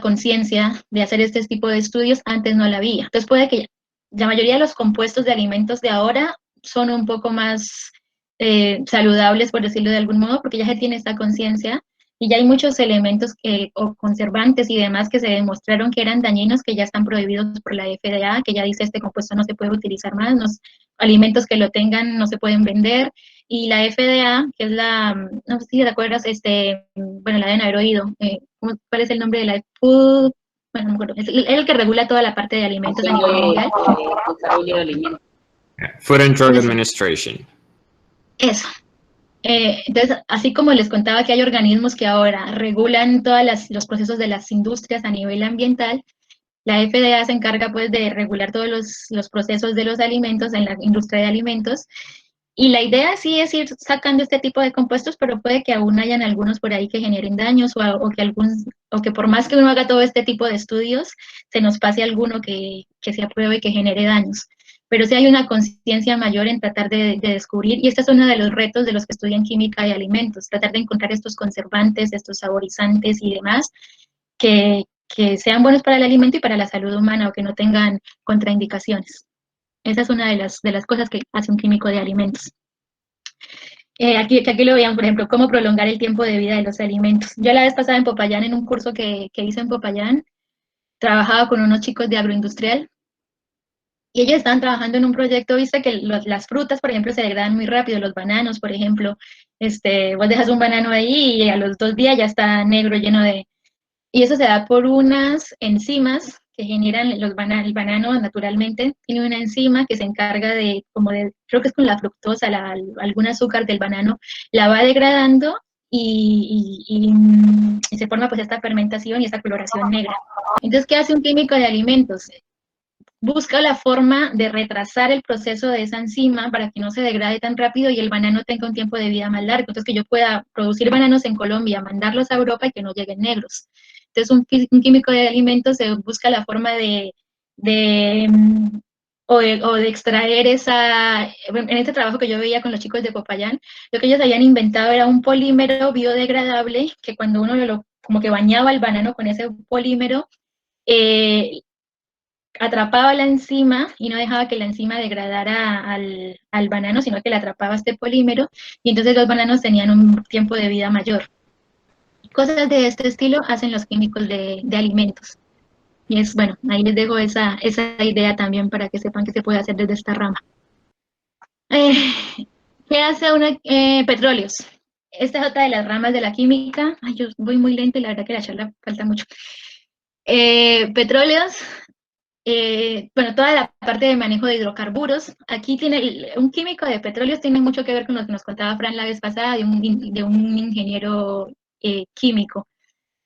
S1: conciencia de hacer este tipo de estudios, antes no la había. Entonces, puede que la mayoría de los compuestos de alimentos de ahora son un poco más saludables, por decirlo de algún modo, porque ya se tiene esta conciencia y ya hay muchos elementos o conservantes y demás que se demostraron que eran dañinos, que ya están prohibidos por la FDA, que ya dice este compuesto no se puede utilizar más, los alimentos que lo tengan no se pueden vender. Y la FDA, que es no sé si te acuerdas, bueno, la deben haber oído, ¿cuál es el nombre de la Food? Bueno, no me acuerdo, es el que regula toda la parte de alimentos a nivel mundial.
S2: Food and Drug Administration.
S1: Eso. Entonces, así como les contaba que hay organismos que ahora regulan todos los procesos de las industrias a nivel ambiental, la FDA se encarga pues de regular todos los procesos de los alimentos en la industria de alimentos. Y la idea sí es ir sacando este tipo de compuestos, pero puede que aún hayan algunos por ahí que generen daños o que por más que uno haga todo este tipo de estudios, se nos pase alguno que se apruebe y que genere daños. Pero sí hay una conciencia mayor en tratar de descubrir, y este es uno de los retos de los que estudian química de alimentos, tratar de encontrar estos conservantes, estos saborizantes y demás que sean buenos para el alimento y para la salud humana o que no tengan contraindicaciones. Esa es una de las cosas que hace un químico de alimentos. Aquí lo veían, por ejemplo, cómo prolongar el tiempo de vida de los alimentos. Yo la vez pasada en Popayán, en un curso que hice en Popayán, trabajaba con unos chicos de agroindustrial y ellos estaban trabajando en un proyecto, viste que las frutas, por ejemplo, se degradan muy rápido, los bananos, por ejemplo, vos dejas un banano ahí y a los 2 días ya está negro, lleno de... Y eso se da por unas enzimas que generan el banano naturalmente. Tiene una enzima que se encarga creo que es con la fructosa, algún azúcar del banano, la va degradando y se forma pues esta fermentación y esta coloración negra. Entonces, ¿qué hace un químico de alimentos? Busca la forma de retrasar el proceso de esa enzima para que no se degrade tan rápido y el banano tenga un tiempo de vida más largo. Entonces, que yo pueda producir bananos en Colombia, mandarlos a Europa y que no lleguen negros. Entonces, un químico de alimentos se busca la forma de extraer en este trabajo que yo veía con los chicos de Popayán, lo que ellos habían inventado era un polímero biodegradable que cuando uno como que bañaba el banano con ese polímero, atrapaba la enzima y no dejaba que la enzima degradara al banano, sino que le atrapaba este polímero y entonces los bananos tenían un tiempo de vida mayor. Cosas de este estilo hacen los químicos de alimentos. Y bueno, ahí les dejo esa idea también para que sepan qué se puede hacer desde esta rama. ¿Qué hace petróleos? Esta es otra de las ramas de la química. Ay, yo voy muy lento y la verdad que la charla falta mucho. Petróleos, bueno, toda la parte de manejo de hidrocarburos. Aquí un químico de petróleos tiene mucho que ver con lo que nos contaba Fran la vez pasada de un ingeniero químico,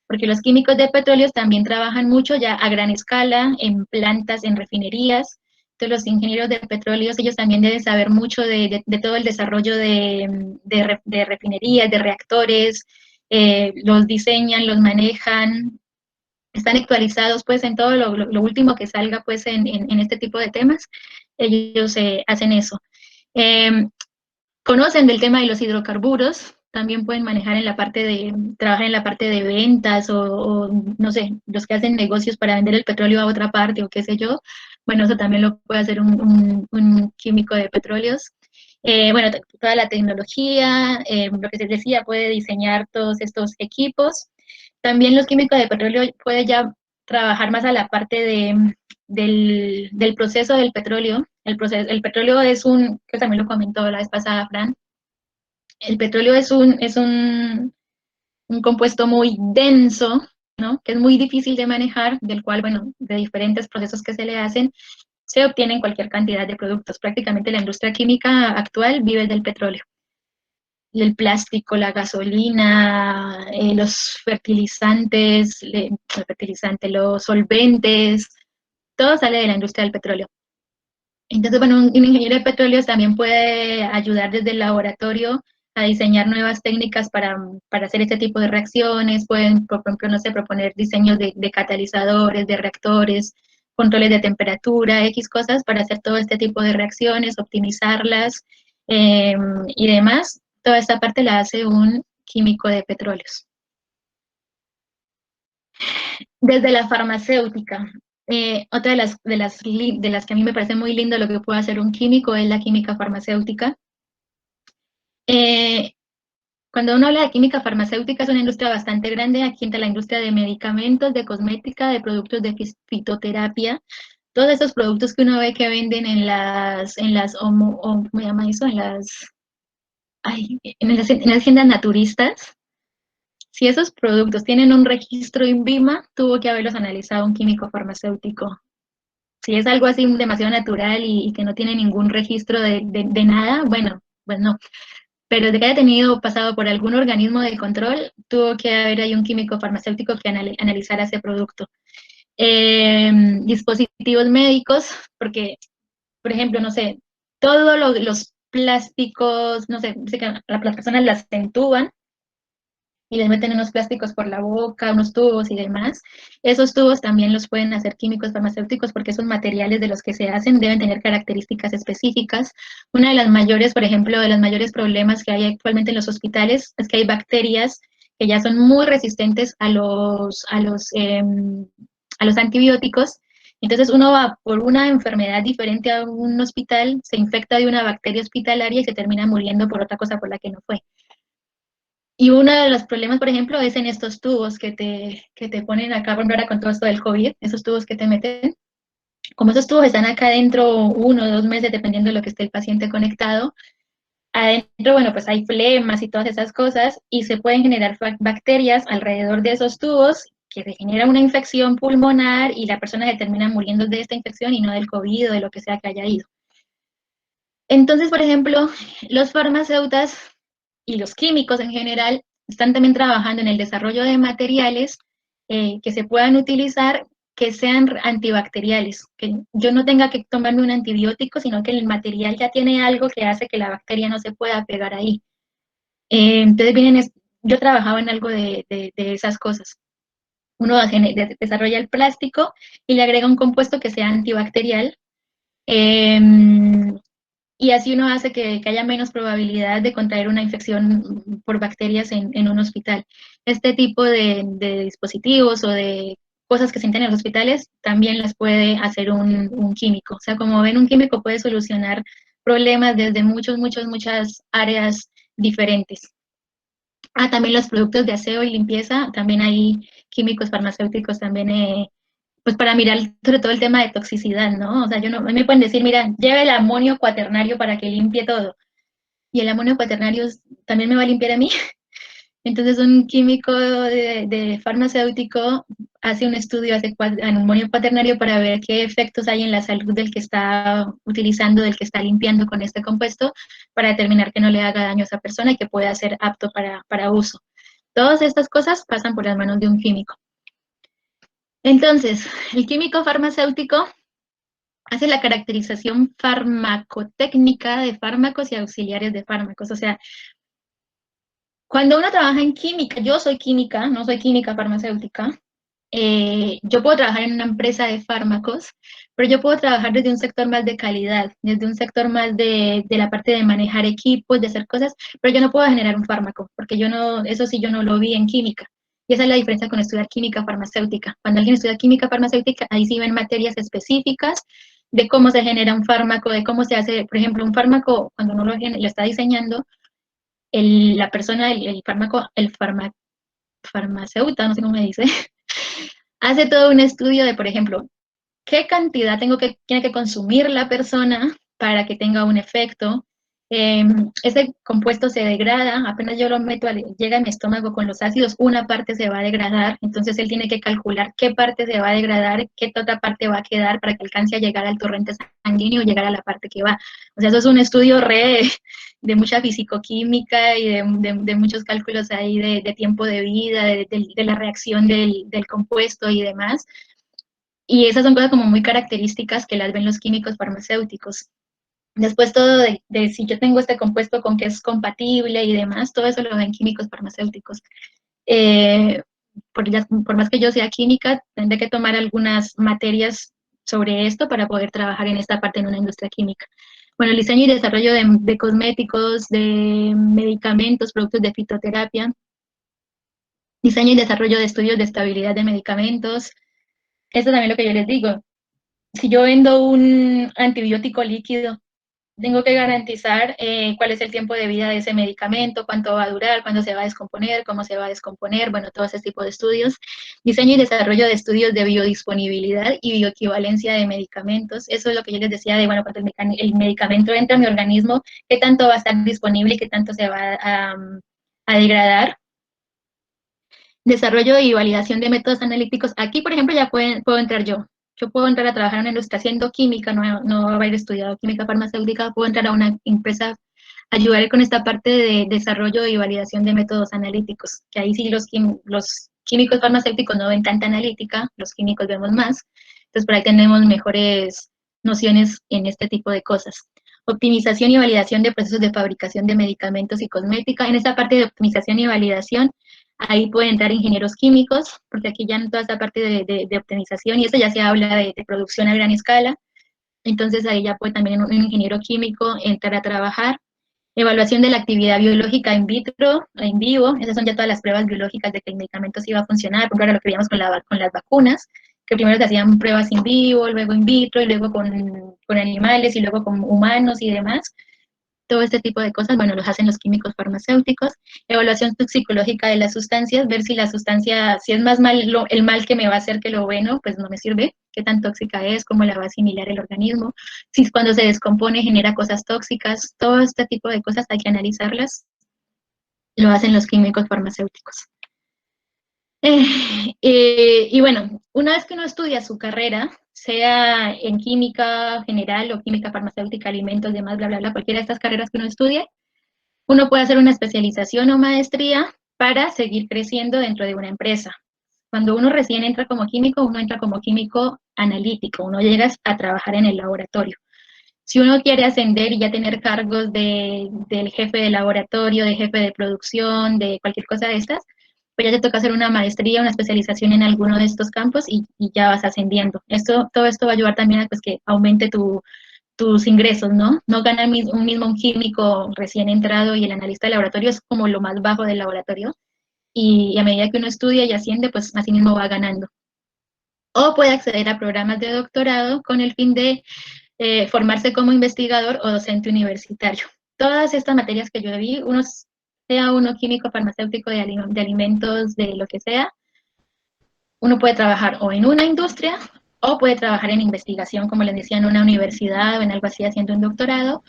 S1: porque los químicos de petróleos también trabajan mucho ya a gran escala, en plantas, en refinerías. Entonces los ingenieros de petróleos, ellos también deben saber mucho de todo el desarrollo de refinerías, de reactores, los diseñan, los manejan, están actualizados pues en todo lo último que salga pues en este tipo de temas, ellos hacen eso. Conocen del tema de los hidrocarburos, también pueden trabajar en la parte de ventas o no sé, los que hacen negocios para vender el petróleo a otra parte o qué sé yo, bueno, eso también lo puede hacer un químico de petróleos. Bueno, toda la tecnología, lo que se decía, puede diseñar todos estos equipos. También los químicos de petróleo pueden ya trabajar más a la parte del proceso del petróleo. El petróleo es que también lo comentó la vez pasada, Fran, el petróleo es un compuesto muy denso, ¿no? Que es muy difícil de manejar, del cual, bueno, de diferentes procesos que se le hacen, se obtienen cualquier cantidad de productos. Prácticamente la industria química actual vive del petróleo. El plástico, la gasolina, los fertilizantes, los solventes, todo sale de la industria del petróleo. Entonces, bueno, un ingeniero de petróleos también puede ayudar desde el laboratorio a diseñar nuevas técnicas para hacer este tipo de reacciones. Pueden, por ejemplo, no sé, proponer diseños de catalizadores, de reactores, controles de temperatura, X cosas para hacer todo este tipo de reacciones, optimizarlas y demás. Toda esta parte la hace un químico de petróleos. Desde la farmacéutica, otra de las que a mí me parece muy lindo lo que puede hacer un químico es la química farmacéutica. Cuando uno habla de química farmacéutica es una industria bastante grande, aquí entra la industria de medicamentos, de cosmética, de productos de fitoterapia, todos esos productos que uno ve que venden en ¿cómo se llama eso? En las tiendas naturistas. Si esos productos tienen un registro INVIMA, tuvo que haberlos analizado un químico farmacéutico. Si es algo así demasiado natural y que no tiene ningún registro de nada, bueno, pues no. Pero de que haya pasado por algún organismo de control, tuvo que haber ahí un químico farmacéutico que analizara ese producto. Dispositivos médicos, porque, por ejemplo, no sé, todos los plásticos, no sé, las personas las entuban y les meten unos plásticos por la boca, unos tubos y demás. Esos tubos también los pueden hacer químicos farmacéuticos porque esos materiales de los que se hacen deben tener características específicas. Una de las mayores, por ejemplo, de los mayores problemas que hay actualmente en los hospitales es que hay bacterias que ya son muy resistentes a los antibióticos. Entonces uno va por una enfermedad diferente a un hospital, se infecta de una bacteria hospitalaria y se termina muriendo por otra cosa por la que no fue. Y uno de los problemas, por ejemplo, es en estos tubos que te ponen acá, por ejemplo, ahora con todo esto del COVID, esos tubos que te meten, como esos tubos están acá adentro 1 o 2 meses, dependiendo de lo que esté el paciente conectado, adentro, bueno, pues hay flemas y todas esas cosas, y se pueden generar bacterias alrededor de esos tubos, que se genera una infección pulmonar y la persona se termina muriendo de esta infección y no del COVID o de lo que sea que haya ido. Entonces, por ejemplo, los farmacéuticos y los químicos en general están también trabajando en el desarrollo de materiales que se puedan utilizar que sean antibacteriales, que yo no tenga que tomarme un antibiótico, sino que el material ya tiene algo que hace que la bacteria no se pueda pegar ahí. Entonces yo trabajaba en algo de esas cosas. Uno desarrolla el plástico y le agrega un compuesto que sea antibacterial, y así uno hace que haya menos probabilidad de contraer una infección por bacterias en un hospital. Este tipo de dispositivos o de cosas que se tienen en los hospitales también las puede hacer un químico. O sea, como ven, un químico puede solucionar problemas desde muchas áreas diferentes. También los productos de aseo y limpieza, también hay químicos farmacéuticos también pues para mirar sobre todo el tema de toxicidad, ¿no? O sea, a mí me pueden decir, mira, lleve el amonio cuaternario para que limpie todo. Y el amonio cuaternario también me va a limpiar a mí. Entonces, un químico de farmacéutico hace un estudio, hace amonio cuaternario para ver qué efectos hay en la salud del que está utilizando, del que está limpiando con este compuesto, para determinar que no le haga daño a esa persona y que pueda ser apto para uso. Todas estas cosas pasan por las manos de un químico. Entonces, el químico farmacéutico hace la caracterización farmacotécnica de fármacos y auxiliares de fármacos. O sea, cuando uno trabaja en química, yo soy química, no soy química farmacéutica, yo puedo trabajar en una empresa de fármacos, pero yo puedo trabajar desde un sector más de calidad, desde un sector más de la parte de manejar equipos, de hacer cosas, pero yo no puedo generar un fármaco, porque eso sí yo no lo vi en química. Y esa es la diferencia con estudiar química farmacéutica. Cuando alguien estudia química farmacéutica, ahí sí ven materias específicas de cómo se genera un fármaco, de cómo se hace, por ejemplo, un fármaco, cuando uno lo está diseñando, la persona, farmacéuta, no sé cómo me dice, hace todo un estudio de, por ejemplo, qué cantidad tiene que consumir la persona para que tenga un efecto. Ese compuesto se degrada, apenas yo lo meto, llega a mi estómago con los ácidos, una parte se va a degradar, entonces él tiene que calcular qué parte se va a degradar, qué otra parte va a quedar para que alcance a llegar al torrente sanguíneo y llegar a la parte que va. O sea, eso es un estudio de mucha fisicoquímica y de muchos cálculos ahí de tiempo de vida, de la reacción del compuesto y demás. Y esas son cosas como muy características que las ven los químicos farmacéuticos. Después todo de si yo tengo este compuesto con que es compatible y demás, todo eso lo ven químicos farmacéuticos. Por más que yo sea química, tendré que tomar algunas materias sobre esto para poder trabajar en esta parte en una industria química. Bueno, el diseño y desarrollo de cosméticos, de medicamentos, productos de fitoterapia, diseño y desarrollo de estudios de estabilidad de medicamentos. Eso también es lo que yo les digo. Si yo vendo un antibiótico líquido, tengo que garantizar cuál es el tiempo de vida de ese medicamento, cuánto va a durar, cuándo se va a descomponer, cómo se va a descomponer, bueno, todo ese tipo de estudios. Diseño y desarrollo de estudios de biodisponibilidad y bioequivalencia de medicamentos. Eso es lo que yo les decía de, bueno, cuando el medicamento entra a mi organismo, qué tanto va a estar disponible y qué tanto se va a degradar. Desarrollo y validación de métodos analíticos. Aquí, por ejemplo, ya puedo entrar yo. Yo puedo entrar a trabajar en una industria haciendo química, no haber estudiado química farmacéutica, puedo entrar a una empresa, ayudar con esta parte de desarrollo y validación de métodos analíticos, que ahí sí los químicos farmacéuticos no ven tanta analítica, los químicos vemos más, entonces por ahí tenemos mejores nociones en este tipo de cosas. Optimización y validación de procesos de fabricación de medicamentos y cosmética. En esta parte de optimización y validación, ahí pueden entrar ingenieros químicos, porque aquí ya en toda esta parte de optimización, y eso ya se habla de producción a gran escala, entonces ahí ya puede también un ingeniero químico entrar a trabajar. Evaluación de la actividad biológica in vitro, en vivo, esas son ya todas las pruebas biológicas de que el medicamento sí va a funcionar, por ejemplo, lo que veíamos con las vacunas, que primero se hacían pruebas in vivo, luego in vitro, y luego con animales, y luego con humanos y demás. Todo este tipo de cosas, bueno, los hacen los químicos farmacéuticos. Evaluación toxicológica de las sustancias, ver si la sustancia, si es más mal el mal que me va a hacer que lo bueno, pues no me sirve, qué tan tóxica es, cómo la va a asimilar el organismo, si cuando se descompone genera cosas tóxicas, todo este tipo de cosas hay que analizarlas, lo hacen los químicos farmacéuticos. Y bueno, una vez que uno estudia su carrera, sea en química general o química farmacéutica, alimentos, demás, bla, bla, bla, cualquiera de estas carreras que uno estudie, uno puede hacer una especialización o maestría para seguir creciendo dentro de una empresa. Cuando uno recién entra como químico, uno entra como químico analítico, uno llega a trabajar en el laboratorio. Si uno quiere ascender y ya tener cargos del jefe de laboratorio, de jefe de producción, de cualquier cosa de estas, pues ya te toca hacer una maestría, una especialización en alguno de estos campos y ya vas ascendiendo. Todo esto va a ayudar también a pues, que aumente tus ingresos, ¿no? No gana un químico recién entrado y el analista de laboratorio es como lo más bajo del laboratorio y a medida que uno estudia y asciende, pues así mismo va ganando. O puede acceder a programas de doctorado con el fin de formarse como investigador o docente universitario. Todas estas materias que yo vi, sea uno químico, farmacéutico, de alimentos, de lo que sea, uno puede trabajar o en una industria o puede trabajar en investigación, como les decía, en una universidad o en algo así haciendo un doctorado,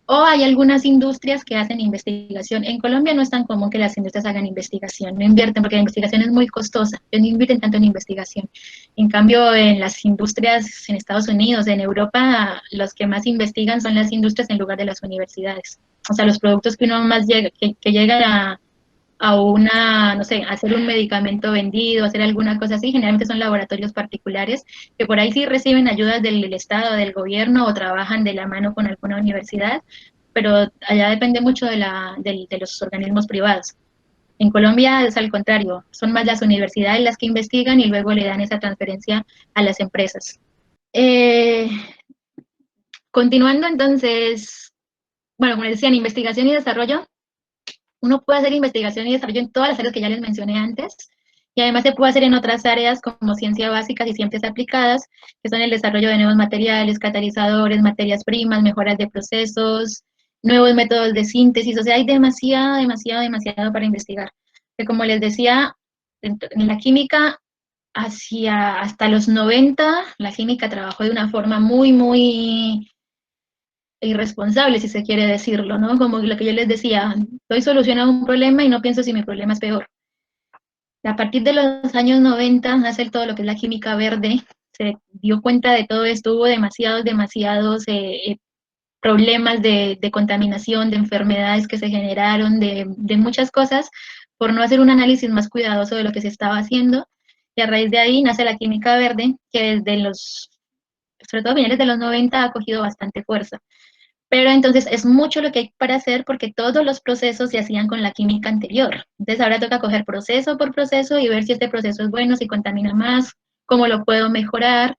S1: o hay algunas industrias que hacen investigación. En Colombia no es tan común que las industrias hagan investigación, no invierten porque la investigación es muy costosa, no invierten tanto en investigación. En cambio, en las industrias en Estados Unidos, en Europa, los que más investigan son las industrias en lugar de las universidades. O sea, los productos que uno más llega, que llegan a una, no sé, hacer un medicamento vendido, hacer alguna cosa así, generalmente son laboratorios particulares que por ahí sí reciben ayudas del Estado, del gobierno o trabajan de la mano con alguna universidad, pero allá depende mucho de los organismos privados. En Colombia es al contrario, son más las universidades las que investigan y luego le dan esa transferencia a las empresas. Continuando entonces, bueno, como les decía, en investigación y desarrollo, uno puede hacer investigación y desarrollo en todas las áreas que ya les mencioné antes, y además se puede hacer en otras áreas como ciencias básicas y ciencias aplicadas, que son el desarrollo de nuevos materiales, catalizadores, materias primas, mejoras de procesos, nuevos métodos de síntesis, o sea, hay demasiado para investigar. Que como les decía, en la química hasta los 90, la química trabajó de una forma muy, muy irresponsable, si se quiere decirlo, ¿no? Como lo que yo les decía, doy solución a un problema y no pienso si mi problema es peor. A partir de los años 90 nace todo lo que es la química verde, se dio cuenta de todo esto, hubo demasiados problemas de contaminación, de enfermedades que se generaron, de muchas cosas, por no hacer un análisis más cuidadoso de lo que se estaba haciendo. Y a raíz de ahí nace la química verde, que desde sobre todo a finales de los 90, ha cogido bastante fuerza. Pero entonces es mucho lo que hay para hacer porque todos los procesos se hacían con la química anterior. Entonces ahora toca coger proceso por proceso y ver si este proceso es bueno, si contamina más, cómo lo puedo mejorar.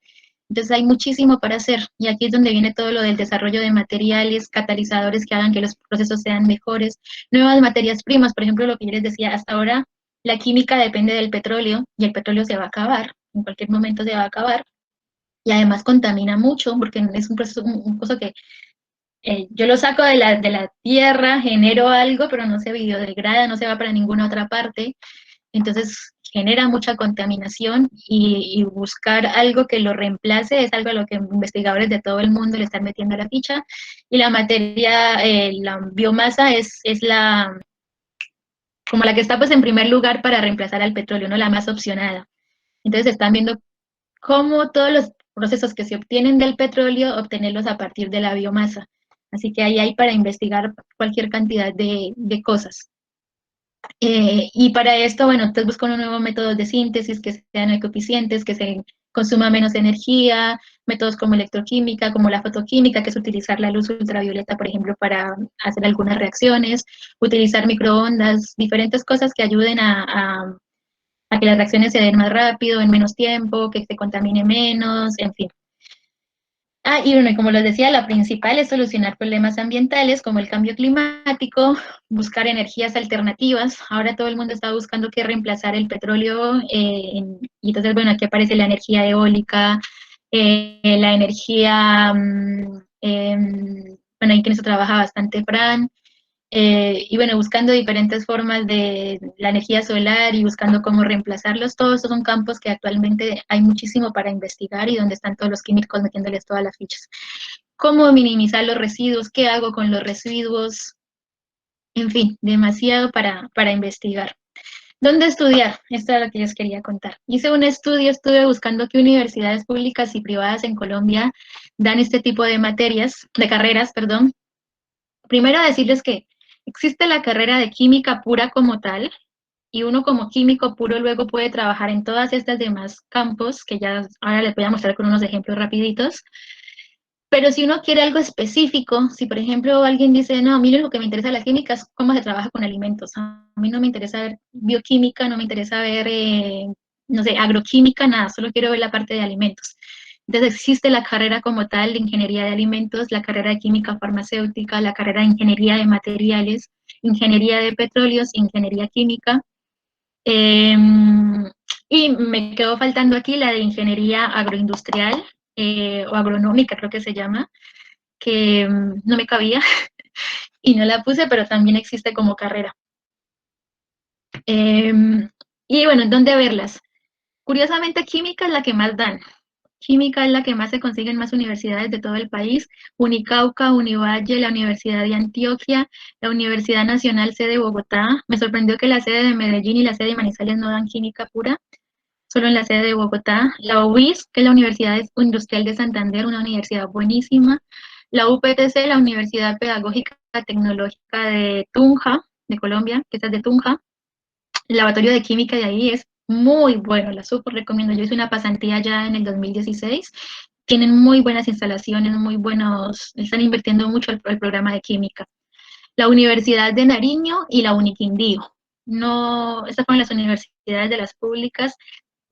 S1: Entonces hay muchísimo para hacer y aquí es donde viene todo lo del desarrollo de materiales, catalizadores que hagan que los procesos sean mejores, nuevas materias primas, por ejemplo, lo que yo les decía, hasta ahora la química depende del petróleo y el petróleo se va a acabar, en cualquier momento se va a acabar y además contamina mucho porque es un proceso, un proceso que yo lo saco de la tierra, genero algo, pero no se biodegrada, no se va para ninguna otra parte. Entonces genera mucha contaminación y buscar algo que lo reemplace es algo a lo que investigadores de todo el mundo le están metiendo la ficha. Y la materia, la biomasa es como la que está pues en primer lugar para reemplazar al petróleo, ¿no? La más opcionada. Entonces están viendo cómo todos los procesos que se obtienen del petróleo, obtenerlos a partir de la biomasa. Así que ahí hay para investigar cualquier cantidad de cosas. Y para esto, bueno, entonces busco unos nuevos métodos de síntesis que sean ecoeficientes, que se consuma menos energía, métodos como electroquímica, como la fotoquímica, que es utilizar la luz ultravioleta, por ejemplo, para hacer algunas reacciones, utilizar microondas, diferentes cosas que ayuden a que las reacciones se den más rápido, en menos tiempo, que se contamine menos, en fin. Y bueno, y como les decía, la principal es solucionar problemas ambientales como el cambio climático, buscar energías alternativas. Ahora todo el mundo está buscando qué reemplazar el petróleo y entonces, bueno, aquí aparece la energía eólica, la energía, bueno, ahí que en eso trabaja bastante Fran, y bueno, buscando diferentes formas de la energía solar y buscando cómo reemplazarlos, todos esos son campos que actualmente hay muchísimo para investigar y donde están todos los químicos metiéndoles todas las fichas. ¿Cómo minimizar los residuos? ¿Qué hago con los residuos? En fin, demasiado para investigar. ¿Dónde estudiar? Esto es lo que les quería contar. Hice un estudio, estuve buscando qué universidades públicas y privadas en Colombia dan este tipo de materias, de carreras, perdón. Primero decirles que existe la carrera de química pura como tal, y uno como químico puro luego puede trabajar en todas estas demás campos, que ya ahora les voy a mostrar con unos ejemplos rapiditos. Pero si uno quiere algo específico, si por ejemplo alguien dice, no, a mí lo que me interesa de la química es cómo se trabaja con alimentos, a mí no me interesa ver bioquímica, no me interesa ver, no sé, agroquímica, nada, solo quiero ver la parte de alimentos. Entonces existe la carrera como tal de ingeniería de alimentos, la carrera de química farmacéutica, la carrera de ingeniería de materiales, ingeniería de petróleos, ingeniería química. Y me quedó faltando aquí la de ingeniería agroindustrial o agronómica, creo que se llama, que no me cabía y no la puse, pero también existe como carrera. Y bueno, ¿dónde verlas? Curiosamente, química es la que más dan. Química es la que más se consigue en más universidades de todo el país. Unicauca, Univalle, la Universidad de Antioquia, la Universidad Nacional sede de Bogotá. Me sorprendió que la sede de Medellín y la sede de Manizales no dan química pura, solo en la sede de Bogotá. La UIS, que es la Universidad Industrial de Santander, una universidad buenísima. La UPTC, la Universidad Pedagógica Tecnológica de Tunja, de Colombia, que es de Tunja. El laboratorio de química de ahí es muy bueno, la súper recomiendo. Yo hice una pasantía ya en el 2016. Tienen muy buenas instalaciones, muy buenos, están invirtiendo mucho el programa de química. La Universidad de Nariño y la Uniquindío. No, estas son las universidades de las públicas,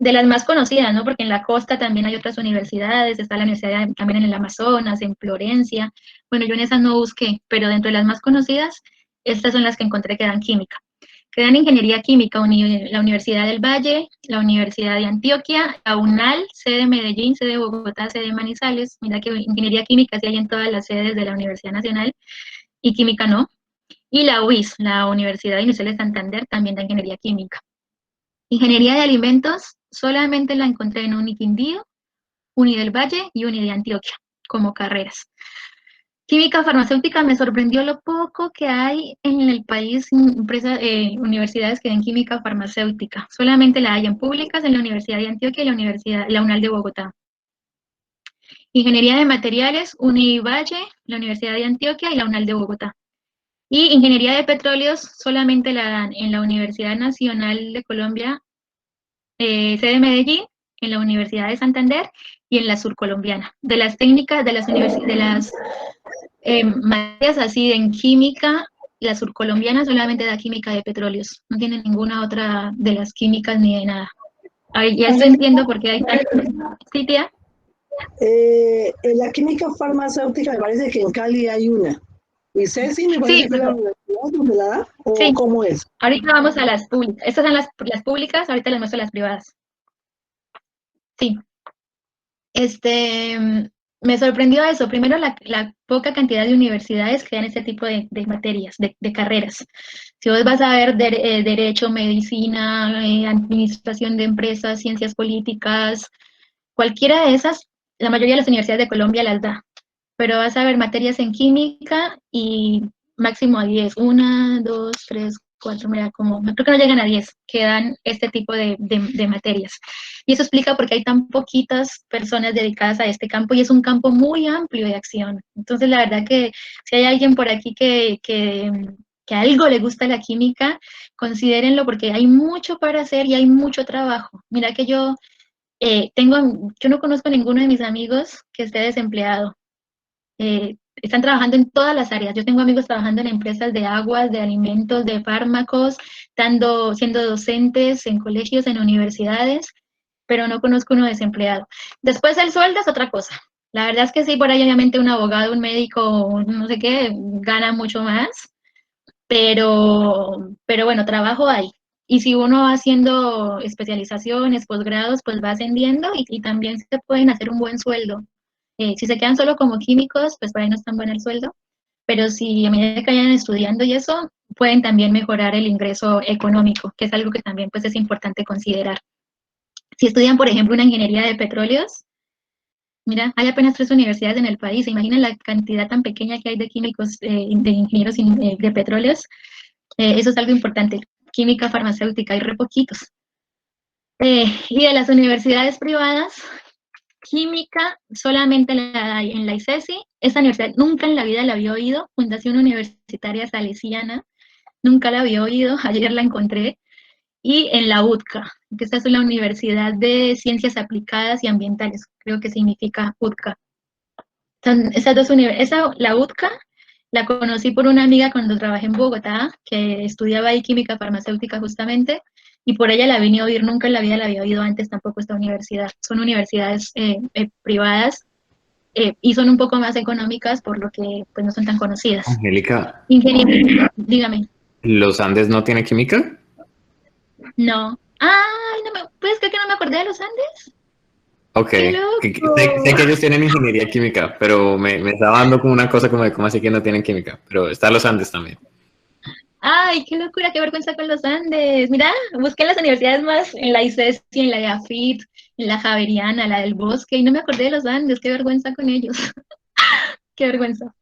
S1: de las más conocidas, ¿no? Porque en la costa también hay otras universidades, está la universidad también en el Amazonas, en Florencia. Bueno, yo en esas no busqué, pero dentro de las más conocidas, estas son las que encontré que dan química. Que dan ingeniería química, la Universidad del Valle, la Universidad de Antioquia, la UNAL, sede de Medellín, sede de Bogotá, sede de Manizales. Mira que ingeniería química sí hay en todas las sedes de la Universidad Nacional y química no. Y la UIS, la Universidad Industrial de Santander, también da ingeniería química. Ingeniería de alimentos, solamente la encontré en Uniquindío, Uni del Valle y Uni de Antioquia, como carreras. Química farmacéutica, me sorprendió lo poco que hay en el país, universidades que den química farmacéutica. Solamente la hay en públicas, en la Universidad de Antioquia y la UNAL de Bogotá. Ingeniería de materiales, Univalle, la Universidad de Antioquia y la UNAL de Bogotá. Y ingeniería de petróleos solamente la dan en la Universidad Nacional de Colombia, sede Medellín, en la Universidad de Santander y en la Surcolombiana. De las técnicas, de las materias así en química, la Surcolombiana solamente da química de petróleos, no tiene ninguna otra de las químicas ni de nada. Ahí ya estoy entiendo por qué hay tantas. ¿Sí, tía?
S3: En la química farmacéutica me parece que en Cali hay una. Y Ceci me parece
S1: Sí,
S3: que es la universidad donde la da, ¿o
S1: sí.
S3: cómo es?
S1: Ahorita vamos a las públicas. Estas son las públicas, ahorita les muestro las privadas. Sí. Me sorprendió eso. Primero, la poca cantidad de universidades que dan este tipo de materias, de carreras. Si vos vas a ver derecho, medicina, administración de empresas, ciencias políticas, cualquiera de esas, la mayoría de las universidades de Colombia las da. Pero vas a ver materias en química y máximo a 10. 1, 2, 3, 4, mira, creo que no llegan a 10 que dan este tipo de materias. Y eso explica por qué hay tan poquitas personas dedicadas a este campo y es un campo muy amplio de acción. Entonces, la verdad que si hay alguien por aquí que a algo le gusta la química, considérenlo porque hay mucho para hacer y hay mucho trabajo. Mira que yo no conozco a ninguno de mis amigos que esté desempleado. Están trabajando en todas las áreas. Yo tengo amigos trabajando en empresas de aguas, de alimentos, de fármacos, siendo docentes en colegios, en universidades, pero no conozco uno desempleado. Después el sueldo es otra cosa. La verdad es que sí, por ahí obviamente un abogado, un médico, no sé qué, gana mucho más, pero bueno, trabajo hay. Y si uno va haciendo especializaciones, posgrados, pues va ascendiendo y también se pueden hacer un buen sueldo. Si se quedan solo como químicos, pues por ahí no es tan bueno el sueldo, pero si a medida que vayan estudiando y eso, pueden también mejorar el ingreso económico, que es algo que también pues es importante considerar. Si estudian, por ejemplo, una ingeniería de petróleos, mira, hay apenas 3 universidades en el país, ¿se imaginan la cantidad tan pequeña que hay de químicos, de ingenieros de petróleos? Eso es algo importante. Química farmacéutica, hay re poquitos. Y de las universidades privadas, química solamente la hay en la ICESI. Esa universidad nunca en la vida la había oído. Fundación Universitaria Salesiana, nunca la había oído. Ayer la encontré. Y en la UTCA, que esta es la Universidad de Ciencias Aplicadas y Ambientales, creo que significa UTCA. Esas dos universidades, la UTCA, la conocí por una amiga cuando trabajé en Bogotá, que estudiaba ahí química farmacéutica justamente, y por ella la vine a oír, nunca en la vida la había oído antes tampoco esta universidad. Son universidades privadas y son un poco más económicas, por lo que pues no son tan conocidas.
S2: Angélica,
S1: Ingeniería, dígame.
S2: ¿los Andes no tiene química?
S1: No. Ay, no me, ¿puedes creer que no me acordé de los Andes?
S2: Ok,
S1: ¡Qué
S2: sé que
S1: loco!
S2: ellos tienen ingeniería química, pero me estaba dando como una cosa como de cómo así que no tienen química, pero está los Andes también.
S1: Ay, qué locura, qué vergüenza con los Andes. Mira, busqué en las universidades más, en la ICESI, en la de AFIT, en la Javeriana, la del Bosque, y no me acordé de los Andes, qué vergüenza con ellos, qué vergüenza.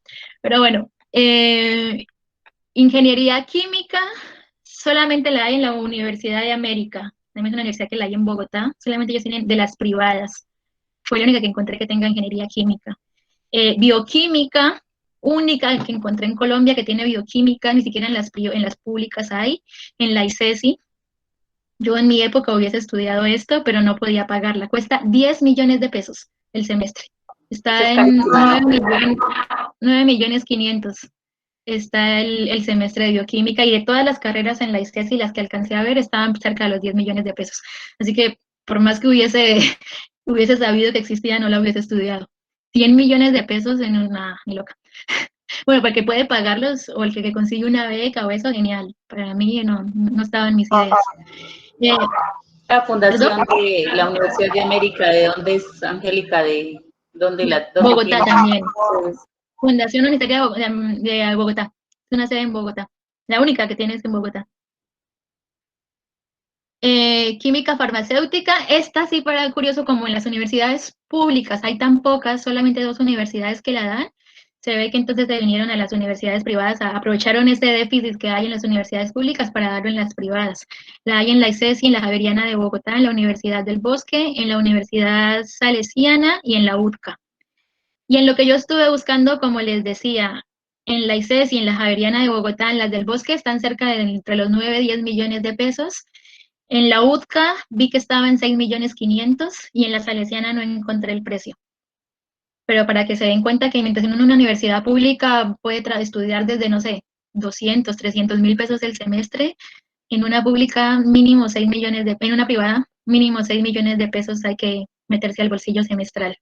S1: Pero bueno, ingeniería química solamente la hay en la Universidad de América. También es una universidad que la hay en Bogotá, solamente ellos tienen de las privadas. Fue la única que encontré que tenga ingeniería química. Bioquímica, única que encontré en Colombia que tiene bioquímica, ni siquiera en las públicas hay, en la ICESI. Yo en mi época hubiese estudiado esto, pero no podía pagarla. Cuesta 10 millones de pesos el semestre.
S4: Eso es
S1: Está en
S4: carísimo.
S1: 9 millones 500. Está el semestre de bioquímica y de todas las carreras en la ICESI, las que alcancé a ver, estaban cerca de los 10 millones de pesos. Así que por más que hubiese sabido que existía, no la hubiese estudiado. 100 millones de pesos en una, ni loca. Bueno, para que puede pagarlos o el que consigue una beca o eso, genial. Para mí no estaba en mis ideas.
S4: La
S1: ¿Perdón?
S4: fundación de la Universidad de América, ¿de dónde es, Angélica? ¿De dónde
S1: Bogotá
S4: tiene?
S1: también. Fundación Universitaria de Bogotá. Es una sede en Bogotá. La única que tiene es en Bogotá. Química farmacéutica, esta sí para curioso, como en las universidades públicas hay tan pocas, solamente 2 universidades que la dan, se ve que entonces se vinieron a las universidades privadas, aprovecharon ese déficit que hay en las universidades públicas para darlo en las privadas. La hay en la ICESI, en la Javeriana de Bogotá, en la Universidad del Bosque, en la Universidad Salesiana y en la UTCA. Y en lo que yo estuve buscando, como les decía, en la ICESI y en la Javeriana de Bogotá, en las del Bosque, están cerca de entre los 9 y 10 millones de pesos. En la UTCA vi que estaba en 6.500.000 y en la Salesiana no encontré el precio. Pero para que se den cuenta que mientras en una universidad pública puede estudiar desde, no sé, 200, 300.000 pesos el semestre, en una pública mínimo 6 millones de, en una privada mínimo 6 millones de pesos hay que meterse al bolsillo semestral.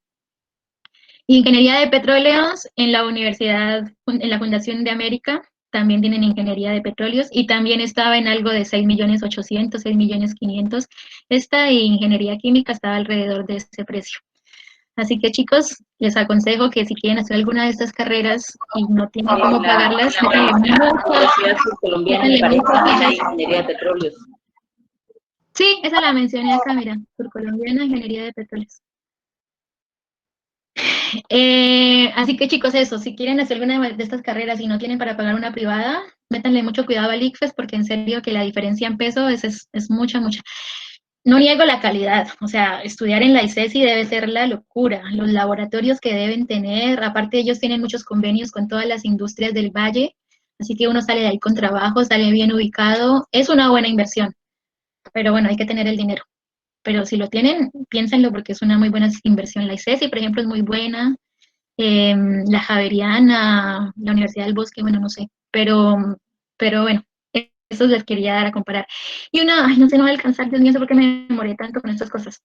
S1: Ingeniería de petróleos en la universidad, en la Fundación de América, también tienen ingeniería de petróleos y también estaba en algo de 6.800.000, 6.500.000. Esta ingeniería química estaba alrededor de ese precio. Así que chicos, les aconsejo que si quieren hacer alguna de estas carreras y no tienen cómo pagarlas,
S4: Universidad Surcolombiana me parece que hay ingeniería de petróleos.
S1: Sí, esa la mencioné acá, mira, Surcolombiana, ingeniería de petróleos. Así que chicos, eso, si quieren hacer alguna de estas carreras y no tienen para pagar una privada, métanle mucho cuidado al ICFES porque en serio que la diferencia en peso es mucha, mucha. No niego la calidad, o sea, estudiar en la ICESI debe ser la locura, los laboratorios que deben tener, aparte ellos tienen muchos convenios con todas las industrias del valle, así que uno sale de ahí con trabajo, sale bien ubicado, es una buena inversión, pero bueno, hay que tener el dinero. Pero si lo tienen, piénsenlo porque es una muy buena inversión. La ICESI, por ejemplo, es muy buena, la Javeriana, la Universidad del Bosque, bueno, no sé, pero bueno, eso les quería dar a comparar. Y una, ay, no sé, no va a alcanzar, Dios mío, no sé por qué me demoré tanto con estas cosas.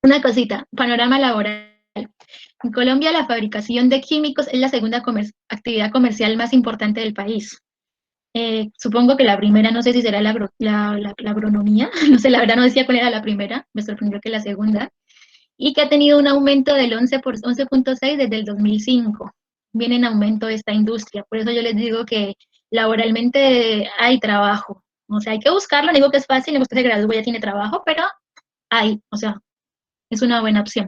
S1: Una cosita, panorama laboral. En Colombia la fabricación de químicos es la segunda actividad comercial más importante del país. Supongo que la primera, no sé si será la agronomía, no sé, la verdad no decía cuál era la primera, me sorprendió que la segunda, y que ha tenido un aumento del 11.6 desde el 2005. Viene en aumento esta industria, por eso yo les digo que laboralmente hay trabajo, o sea, hay que buscarlo, no digo que es fácil, no es que se gradúe ya tiene trabajo, pero hay, o sea, es una buena opción.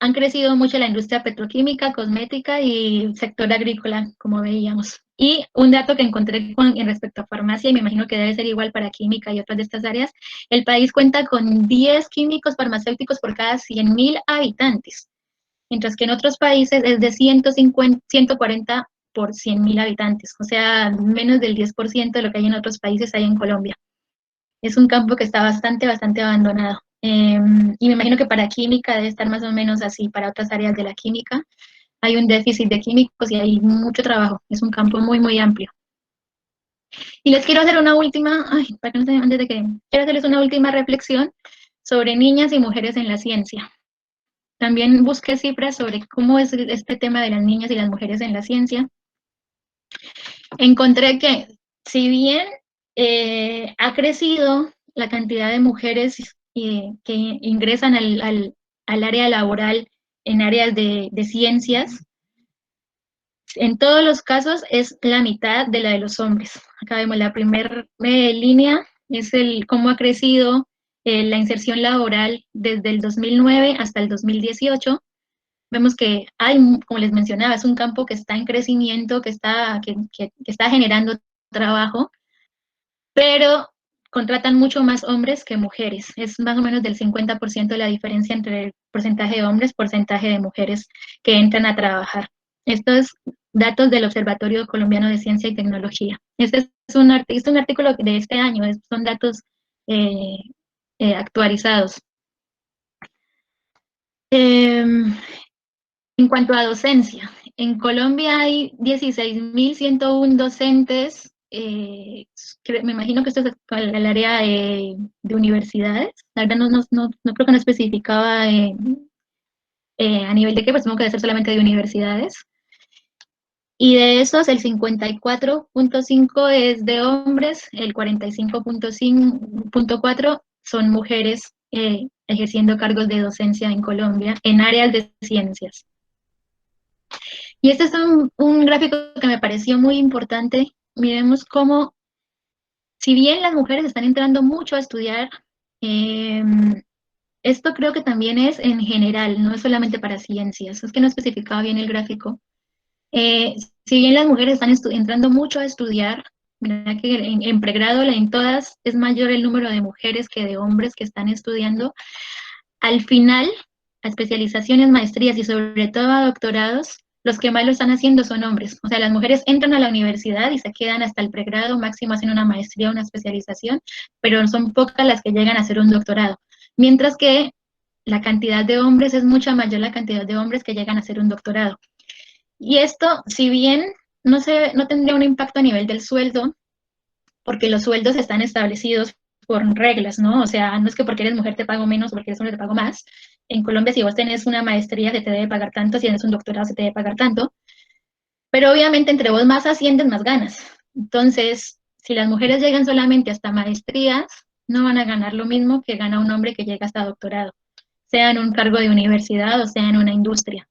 S1: Han crecido mucho la industria petroquímica, cosmética y sector agrícola, como veíamos. Y un dato que encontré en respecto a farmacia, y me imagino que debe ser igual para química y otras de estas áreas, el país cuenta con 10 químicos farmacéuticos por cada 100.000 habitantes, mientras que en otros países es de 140 por 100.000 habitantes, o sea, menos del 10% de lo que hay en otros países hay en Colombia. Es un campo que está bastante abandonado. Y me imagino que para química debe estar más o menos así, para otras áreas de la química. Hay un déficit de químicos y hay mucho trabajo. Es un campo muy, muy amplio. Y les quiero hacer una última, para que no se antes de que, quiero hacerles una última reflexión sobre niñas y mujeres en la ciencia. También busqué cifras sobre cómo es este tema de las niñas y las mujeres en la ciencia. Encontré que, si bien ha crecido la cantidad de mujeres que ingresan al área laboral en áreas de ciencias, en todos los casos es la mitad de la de los hombres. Acá vemos la primera línea, es cómo ha crecido la inserción laboral desde el 2009 hasta el 2018. Vemos que hay, como les mencionaba, es un campo que está en crecimiento, que está generando trabajo, pero contratan mucho más hombres que mujeres. Es más o menos del 50% de la diferencia entre el porcentaje de hombres, porcentaje de mujeres que entran a trabajar. Estos datos del Observatorio Colombiano de Ciencia y Tecnología. Este es un artículo de este año, son datos actualizados. En cuanto a docencia, en Colombia hay 16.101 docentes, me imagino que esto es el área de universidades, la verdad no creo que no especificaba a nivel de qué, pero supongo que debe ser solamente de universidades. Y de esos, el 54.5 es de hombres, el 45.4 son mujeres ejerciendo cargos de docencia en Colombia en áreas de ciencias. Y este es un gráfico que me pareció muy importante. Miremos cómo si bien las mujeres están entrando mucho a estudiar, esto creo que también es en general, no es solamente para ciencias, es que no especificaba bien el gráfico. Eh, si bien las mujeres están entrando mucho a estudiar, mira que en pregrado, en todas, es mayor el número de mujeres que de hombres que están estudiando. Al final, a especializaciones, maestrías y sobre todo a doctorados, los que más lo están haciendo son hombres. O sea, las mujeres entran a la universidad y se quedan hasta el pregrado, máximo hacen una maestría, una especialización, pero son pocas las que llegan a hacer un doctorado. Mientras que la cantidad de hombres es mucha mayor la cantidad de hombres que llegan a hacer un doctorado. Y esto, si bien no tendría un impacto a nivel del sueldo, porque los sueldos están establecidos por reglas, ¿no? O sea, no es que porque eres mujer te pago menos o porque eres hombre te pago más. En Colombia, si vos tenés una maestría, se te debe pagar tanto, si tienes un doctorado, se te debe pagar tanto. Pero obviamente, entre vos más asciendes, más ganas. Entonces, si las mujeres llegan solamente hasta maestrías, no van a ganar lo mismo que gana un hombre que llega hasta doctorado, sea en un cargo de universidad o sea en una industria.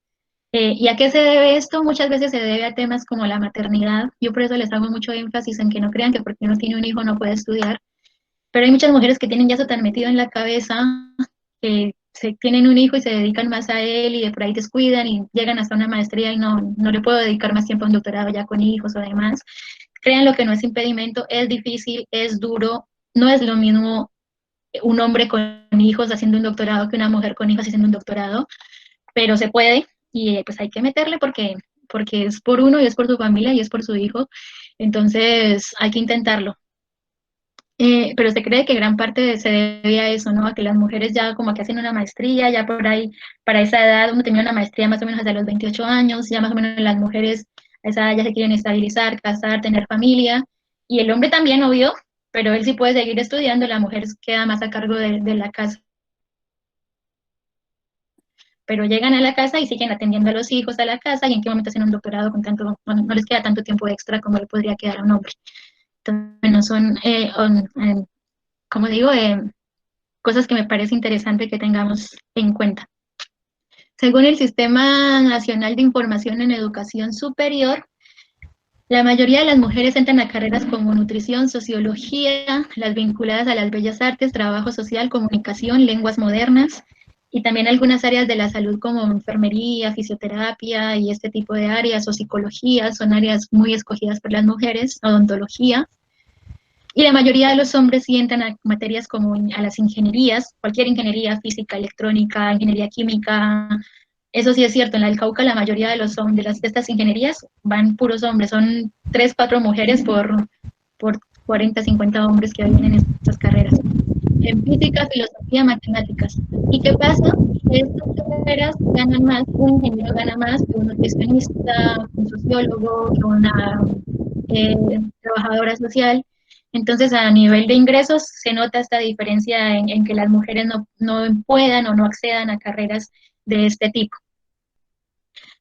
S1: ¿Y a qué se debe esto? Muchas veces se debe a temas como la maternidad. Yo por eso les hago mucho énfasis en que no crean que porque uno tiene un hijo no puede estudiar. Pero hay muchas mujeres que tienen ya eso tan metido en la cabeza que tienen un hijo y se dedican más a él y de por ahí descuidan y llegan hasta una maestría y no le puedo dedicar más tiempo a un doctorado ya con hijos o demás. Crean lo que no es impedimento, es difícil, es duro, no es lo mismo un hombre con hijos haciendo un doctorado que una mujer con hijos haciendo un doctorado, pero se puede y pues hay que meterle porque es por uno y es por su familia y es por su hijo, entonces hay que intentarlo. Pero se cree que gran parte se debe a eso, ¿no? A que las mujeres ya como que hacen una maestría, ya por ahí, para esa edad, uno termina una maestría más o menos hasta los 28 años, ya más o menos las mujeres a esa edad ya se quieren estabilizar, casar, tener familia, y el hombre también, obvio, pero él sí puede seguir estudiando, la mujer queda más a cargo de la casa. Pero llegan a la casa y siguen atendiendo a los hijos a la casa, y en qué momento hacen un doctorado con tanto, no les queda tanto tiempo extra como le podría quedar a un hombre. Entonces, bueno, son, como digo, cosas que me parece interesante que tengamos en cuenta. Según el Sistema Nacional de Información en Educación Superior, la mayoría de las mujeres entran a carreras como nutrición, sociología, las vinculadas a las bellas artes, trabajo social, comunicación, lenguas modernas, y también algunas áreas de la salud como enfermería, fisioterapia y este tipo de áreas, o psicología, son áreas muy escogidas por las mujeres, odontología. Y la mayoría de los hombres sí entran a materias como a las ingenierías, cualquier ingeniería, física, electrónica, ingeniería química. Eso sí es cierto, en el Cauca la mayoría de de estas ingenierías van puros hombres, son 3, 4 mujeres por 40, 50 hombres que vienen en estas carreras. En física, filosofía, matemáticas. ¿Y qué pasa? Que estas carreras ganan más, un ingeniero gana más que un nutricionista, un sociólogo, que una trabajadora social. Entonces, a nivel de ingresos, se nota esta diferencia en que las mujeres no puedan o no accedan a carreras de este tipo.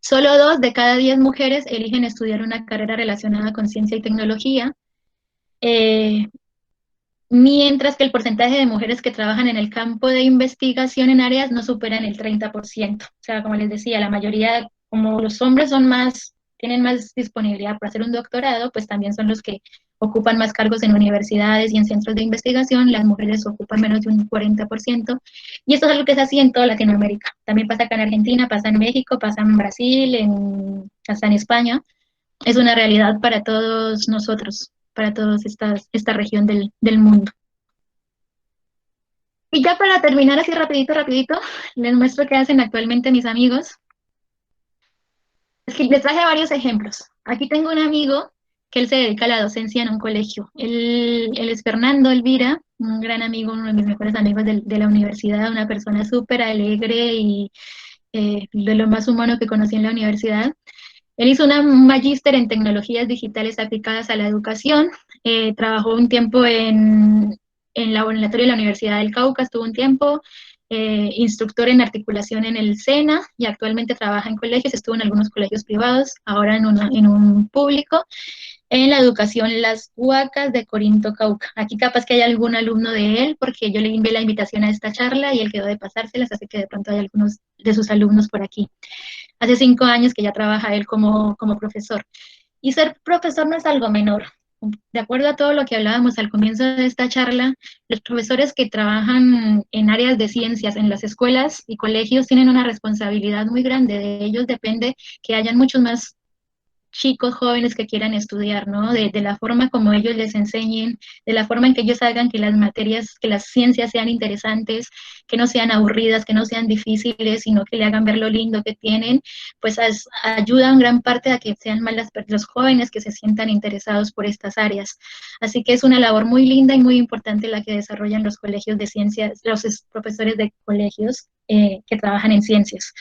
S1: Solo 2 de cada 10 mujeres eligen estudiar una carrera relacionada con ciencia y tecnología, mientras que el porcentaje de mujeres que trabajan en el campo de investigación en áreas no superan el 30%. O sea, como les decía, la mayoría, como los hombres tienen más disponibilidad para hacer un doctorado, pues también son los que ocupan más cargos en universidades y en centros de investigación, las mujeres ocupan menos de un 40%, y esto es algo que es así en toda Latinoamérica. También pasa acá en Argentina, pasa en México, pasa en Brasil, hasta en España. Es una realidad para todos nosotros, para toda esta región del mundo. Y ya para terminar así rapidito, les muestro qué hacen actualmente mis amigos. Es que les traje varios ejemplos. Aquí tengo un amigo que él se dedica a la docencia en un colegio. Él es Fernando Elvira, un gran amigo, uno de mis mejores amigos de la universidad, una persona súper alegre y de lo más humano que conocí en la universidad. Él hizo un magíster en tecnologías digitales aplicadas a la educación, trabajó un tiempo en laboratorio de la Universidad del Cauca, estuvo un tiempo, instructor en articulación en el SENA y actualmente trabaja en colegios, estuvo en algunos colegios privados, ahora en un público, en la educación Las Huacas de Corinto, Cauca. Aquí capaz que hay algún alumno de él, porque yo le envié la invitación a esta charla y él quedó de pasárselas, así que de pronto hay algunos de sus alumnos por aquí. Hace 5 años que ya trabaja él como profesor. Y ser profesor no es algo menor. de acuerdo a todo lo que hablábamos al comienzo de esta charla, los profesores que trabajan en áreas de ciencias en las escuelas y colegios tienen una responsabilidad muy grande. De ellos depende que hayan muchos más chicos jóvenes que quieran estudiar, ¿no? De la forma como ellos les enseñen, de la forma en que ellos hagan que las materias, que las ciencias sean interesantes, que no sean aburridas, que no sean difíciles, sino que le hagan ver lo lindo que tienen, pues ayuda en gran parte a que sean más los jóvenes que se sientan interesados por estas áreas. Así que es una labor muy linda y muy importante la que desarrollan los colegios de ciencias, los profesores de colegios que trabajan en ciencias.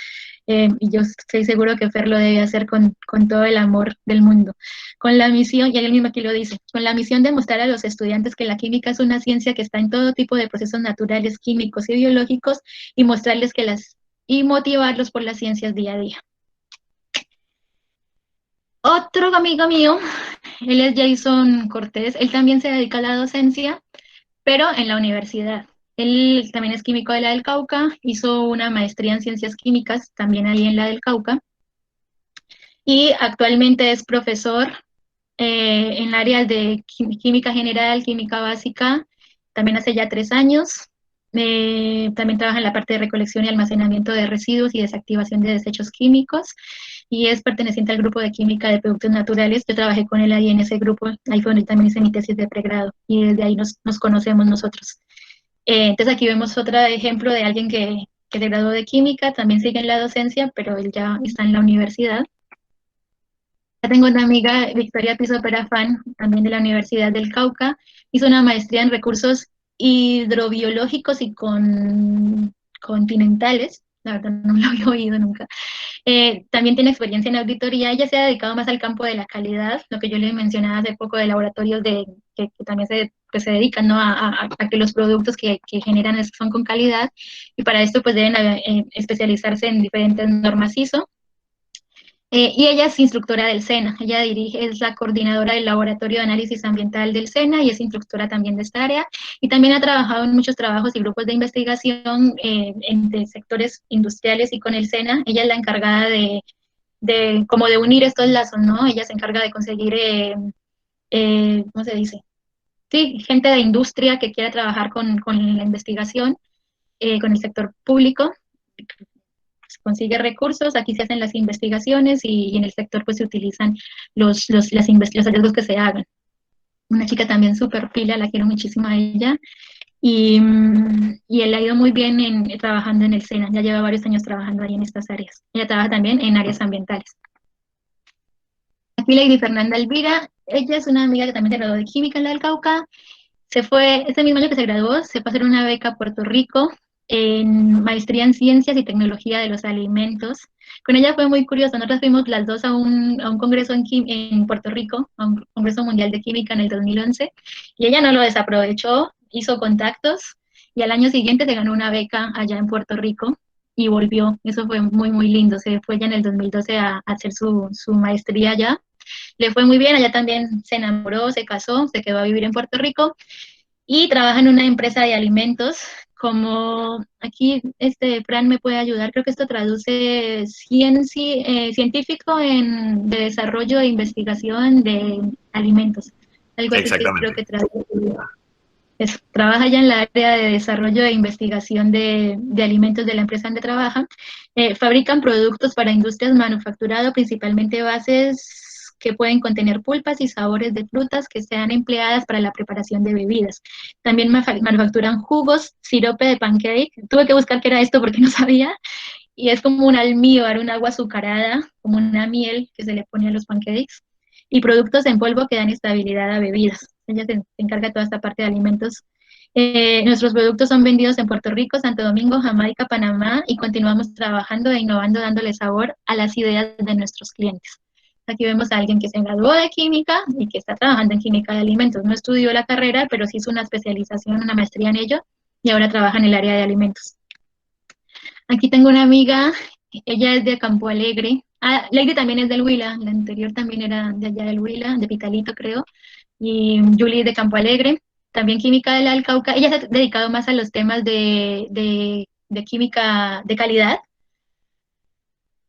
S1: Y yo estoy seguro que Fer lo debe hacer con todo el amor del mundo. Con la misión, y él mismo aquí lo dice, con la misión de mostrar a los estudiantes que la química es una ciencia que está en todo tipo de procesos naturales, químicos y biológicos, y mostrarles y motivarlos por las ciencias día a día. Otro amigo mío, él es Jason Cortés, él también se dedica a la docencia, pero en la universidad. Él también es químico de la del Cauca, hizo una maestría en ciencias químicas también ahí en la del Cauca, y actualmente es profesor en áreas de química general, química básica, también hace ya 3 años. También trabaja en la parte de recolección y almacenamiento de residuos y desactivación de desechos químicos, y es perteneciente al grupo de química de productos naturales. Yo trabajé con él ahí en ese grupo, ahí fue donde también hice mi tesis de pregrado, y desde ahí nos conocemos nosotros. Entonces aquí vemos otro ejemplo de alguien que se graduó de química, también sigue en la docencia, pero él ya está en la universidad. Ya tengo una amiga, Victoria Piso Perafán, también de la Universidad del Cauca, hizo una maestría en recursos hidrobiológicos y continentales, la verdad no lo había oído nunca. También tiene experiencia en auditoría. Ella se ha dedicado más al campo de la calidad, lo que yo le mencionaba hace poco de laboratorios que también se dedican, ¿no? a que los productos que generan son con calidad, y para esto pues deben especializarse en diferentes normas ISO. Y ella es instructora del SENA, ella es la coordinadora del Laboratorio de Análisis Ambiental del SENA y es instructora también de esta área, y también ha trabajado en muchos trabajos y grupos de investigación entre sectores industriales y con el SENA. Ella es la encargada como de unir estos lazos, ¿no? Ella se encarga de conseguir, ¿cómo se dice? Sí, gente de industria que quiera trabajar con la investigación, con el sector público, consigue recursos, aquí se hacen las investigaciones y en el sector pues se utilizan los hallazgos que se hagan. Una chica también súper pila, la quiero muchísimo a ella, y él ha ido muy bien trabajando en el SENA, ya lleva varios años trabajando ahí en estas áreas. Ella trabaja también en áreas ambientales. Aquí Lady Fernanda Elvira, ella es una amiga que también se graduó de química en la del Cauca, se fue, ese mismo año que se graduó, se fue a hacer una beca a Puerto Rico en maestría en ciencias y tecnología de los alimentos. Con ella fue muy curioso, nosotros fuimos las dos a un congreso en Puerto Rico, a un congreso mundial de química en el 2011, y ella no lo desaprovechó, hizo contactos, y al año siguiente se ganó una beca allá en Puerto Rico y volvió. Eso fue muy, muy lindo. Se fue ya en el 2012 a hacer su maestría allá. Le fue muy bien, allá también se enamoró, se casó, se quedó a vivir en Puerto Rico y trabaja en una empresa de alimentos. Como aquí Fran me puede ayudar, creo que esto traduce científico de desarrollo e investigación de alimentos, algo así que creo que traduce. Trabaja ya en la área de desarrollo e investigación de alimentos de la empresa donde trabaja. Fabrican productos para industrias manufacturadas, principalmente bases que pueden contener pulpas y sabores de frutas que sean empleadas para la preparación de bebidas. También manufacturan jugos, sirope de pancake. Tuve que buscar qué era esto porque no sabía. Y es como un almíbar, un agua azucarada, como una miel que se le pone a los pancakes. Y productos en polvo que dan estabilidad a bebidas. Ella se encarga de toda esta parte de alimentos. Nuestros productos son vendidos en Puerto Rico, Santo Domingo, Jamaica, Panamá, y continuamos trabajando e innovando, dándole sabor a las ideas de nuestros clientes. Aquí vemos a alguien que se graduó de química y que está trabajando en química de alimentos. No estudió la carrera, pero sí hizo una especialización, una maestría en ello, y ahora trabaja en el área de alimentos. Aquí tengo una amiga, ella es de Campo Alegre. Lady también es del Huila, la anterior también era de allá del Huila, de Pitalito creo, y Julie de Campo Alegre, también química del Alcauca. Ella se ha dedicado más a los temas de química de calidad.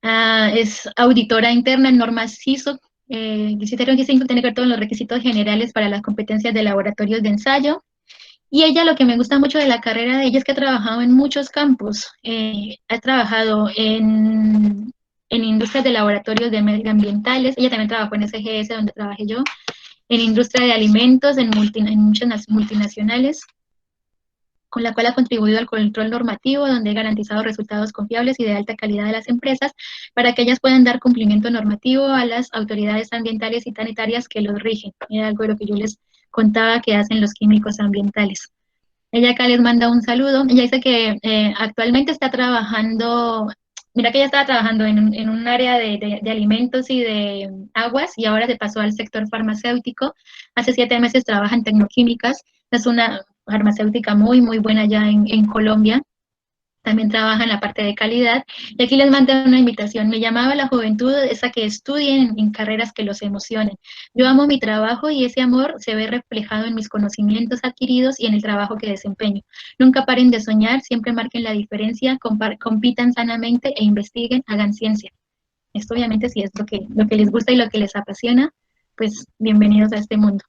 S1: Es auditora interna en normas ISO, Licitación que tiene que ver todos los requisitos generales para las competencias de laboratorios de ensayo. Y ella, lo que me gusta mucho de la carrera de ella es que ha trabajado en muchos campos. Ha trabajado en industrias de laboratorios de medioambientales. Ella también trabajó en SGS, donde trabajé yo, en industria de alimentos, en muchas multinacionales, con la cual ha contribuido al control normativo, donde ha garantizado resultados confiables y de alta calidad de las empresas para que ellas puedan dar cumplimiento normativo a las autoridades ambientales y sanitarias que los rigen. Era algo de lo que yo les contaba que hacen los químicos ambientales. Ella acá les manda un saludo. Ella dice que actualmente está trabajando, mira que ella estaba trabajando en un área de alimentos y de aguas y ahora se pasó al sector farmacéutico. Hace 7 meses trabaja en Tecnoquímicas. Es una farmacéutica muy, muy buena ya en Colombia. También trabaja en la parte de calidad. Y aquí les mando una invitación. Me llamaba a la juventud esa que estudien en carreras que los emocionen. Yo amo mi trabajo y ese amor se ve reflejado en mis conocimientos adquiridos y en el trabajo que desempeño. Nunca paren de soñar, siempre marquen la diferencia, compitan sanamente e investiguen, hagan ciencia. Esto obviamente si es lo que les gusta y lo que les apasiona, pues bienvenidos a este mundo.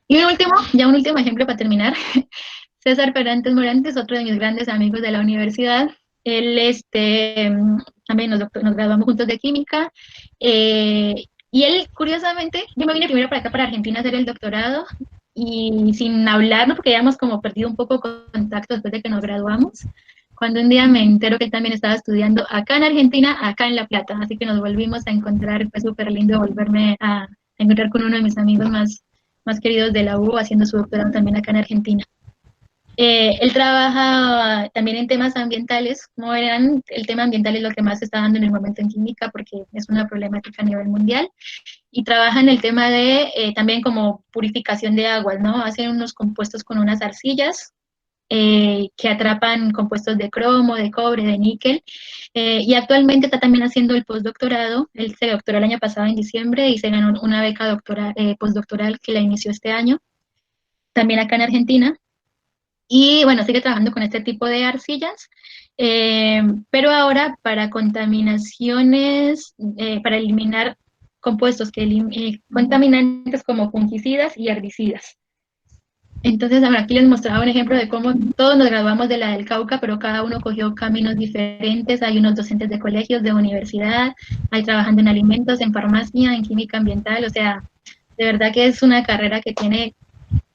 S1: Y un último ejemplo para terminar. César Perantes Morantes, otro de mis grandes amigos de la universidad. Él, también nos graduamos juntos de química. Y él, curiosamente, yo me vine primero para acá, para Argentina, a hacer el doctorado. Y sin hablarnos, porque habíamos como perdido un poco contacto después de que nos graduamos. Cuando un día me entero que él también estaba estudiando acá en Argentina, acá en La Plata. Así que nos volvimos a encontrar. Fue súper lindo volverme a encontrar con uno de mis amigos más queridos de la U, haciendo su doctorado también acá en Argentina. Él trabaja también en temas ambientales. Como verán, el tema ambiental es lo que más se está dando en el momento en química porque es una problemática a nivel mundial. Y trabaja en el tema de también como purificación de aguas, ¿no? Hacen unos compuestos con unas arcillas que atrapan compuestos de cromo, de cobre, de níquel. Y actualmente está también haciendo el postdoctorado. Él se doctoró el año pasado en diciembre y se ganó una beca postdoctoral que la inició este año, también acá en Argentina. Y bueno, sigue trabajando con este tipo de arcillas, pero ahora para contaminaciones, para eliminar compuestos contaminantes como fungicidas y herbicidas. Entonces, ahora aquí les mostraba un ejemplo de cómo todos nos graduamos de la del Cauca, pero cada uno cogió caminos diferentes. Hay unos docentes de colegios, de universidad, hay trabajando en alimentos, en farmacia, en química ambiental. O sea, de verdad que es una carrera que tiene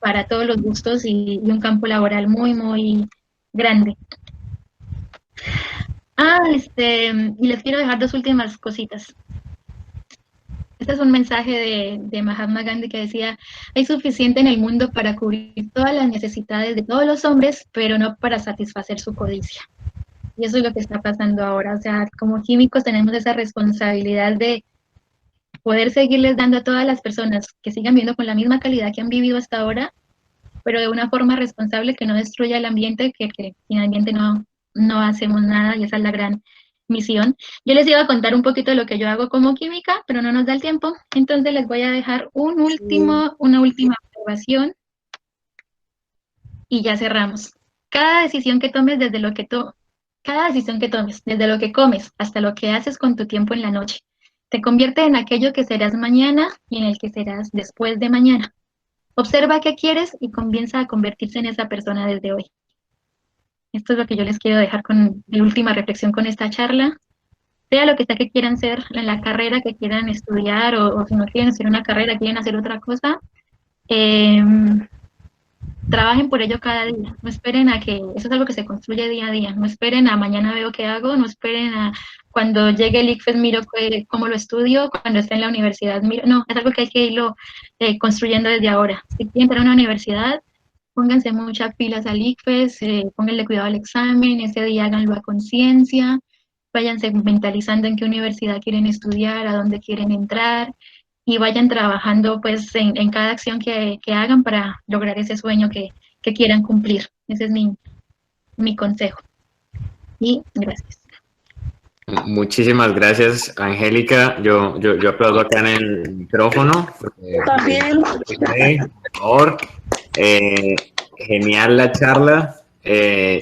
S1: para todos los gustos y un campo laboral muy, muy grande. Y les quiero dejar 2 últimas cositas. Este es un mensaje de Mahatma Gandhi que decía: hay suficiente en el mundo para cubrir todas las necesidades de todos los hombres, pero no para satisfacer su codicia. Y eso es lo que está pasando ahora. O sea, como químicos tenemos esa responsabilidad de poder seguirles dando a todas las personas que sigan viviendo con la misma calidad que han vivido hasta ahora, pero de una forma responsable que no destruya el ambiente, que sin ambiente no hacemos nada, y esa es la gran misión. Yo les iba a contar un poquito de lo que yo hago como química, pero no nos da el tiempo, entonces les voy a dejar una última observación y ya cerramos. Cada decisión que tomes, desde lo que comes hasta lo que haces con tu tiempo en la noche, te convierte en aquello que serás mañana y en el que serás después de mañana. Observa qué quieres y comienza a convertirse en esa persona desde hoy. Esto es lo que yo les quiero dejar de última reflexión con esta charla. Sea lo que sea que quieran ser, en la carrera que quieran estudiar, o si no quieren hacer una carrera, quieren hacer otra cosa, trabajen por ello cada día. No esperen a que, eso es algo que se construye día a día. No esperen a mañana veo qué hago, no esperen a cuando llegue el ICFES miro cómo lo estudio, cuando esté en la universidad miro. No, es algo que hay que irlo construyendo desde ahora. Si quieren entrar a una universidad, pónganse muchas pilas al ICFES, pónganle cuidado al examen, ese día háganlo a conciencia, váyanse mentalizando en qué universidad quieren estudiar, a dónde quieren entrar, y vayan trabajando pues en cada acción que hagan para lograr ese sueño que quieran cumplir. Ese es mi consejo. Y gracias.
S2: Muchísimas gracias, Angélica. Yo aplaudo acá en el micrófono.
S3: También.
S2: Por favor. Genial la charla.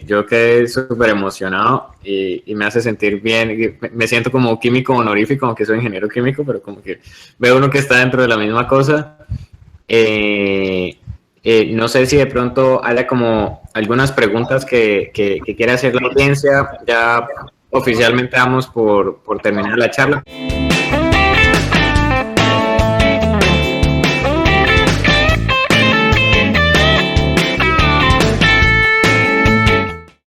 S2: Yo quedé súper emocionado y me hace sentir bien. Me siento como químico honorífico, aunque soy ingeniero químico, pero como que veo uno que está dentro de la misma cosa. No sé si de pronto haya como algunas preguntas que quiera hacer la audiencia. Ya oficialmente vamos por terminar la charla.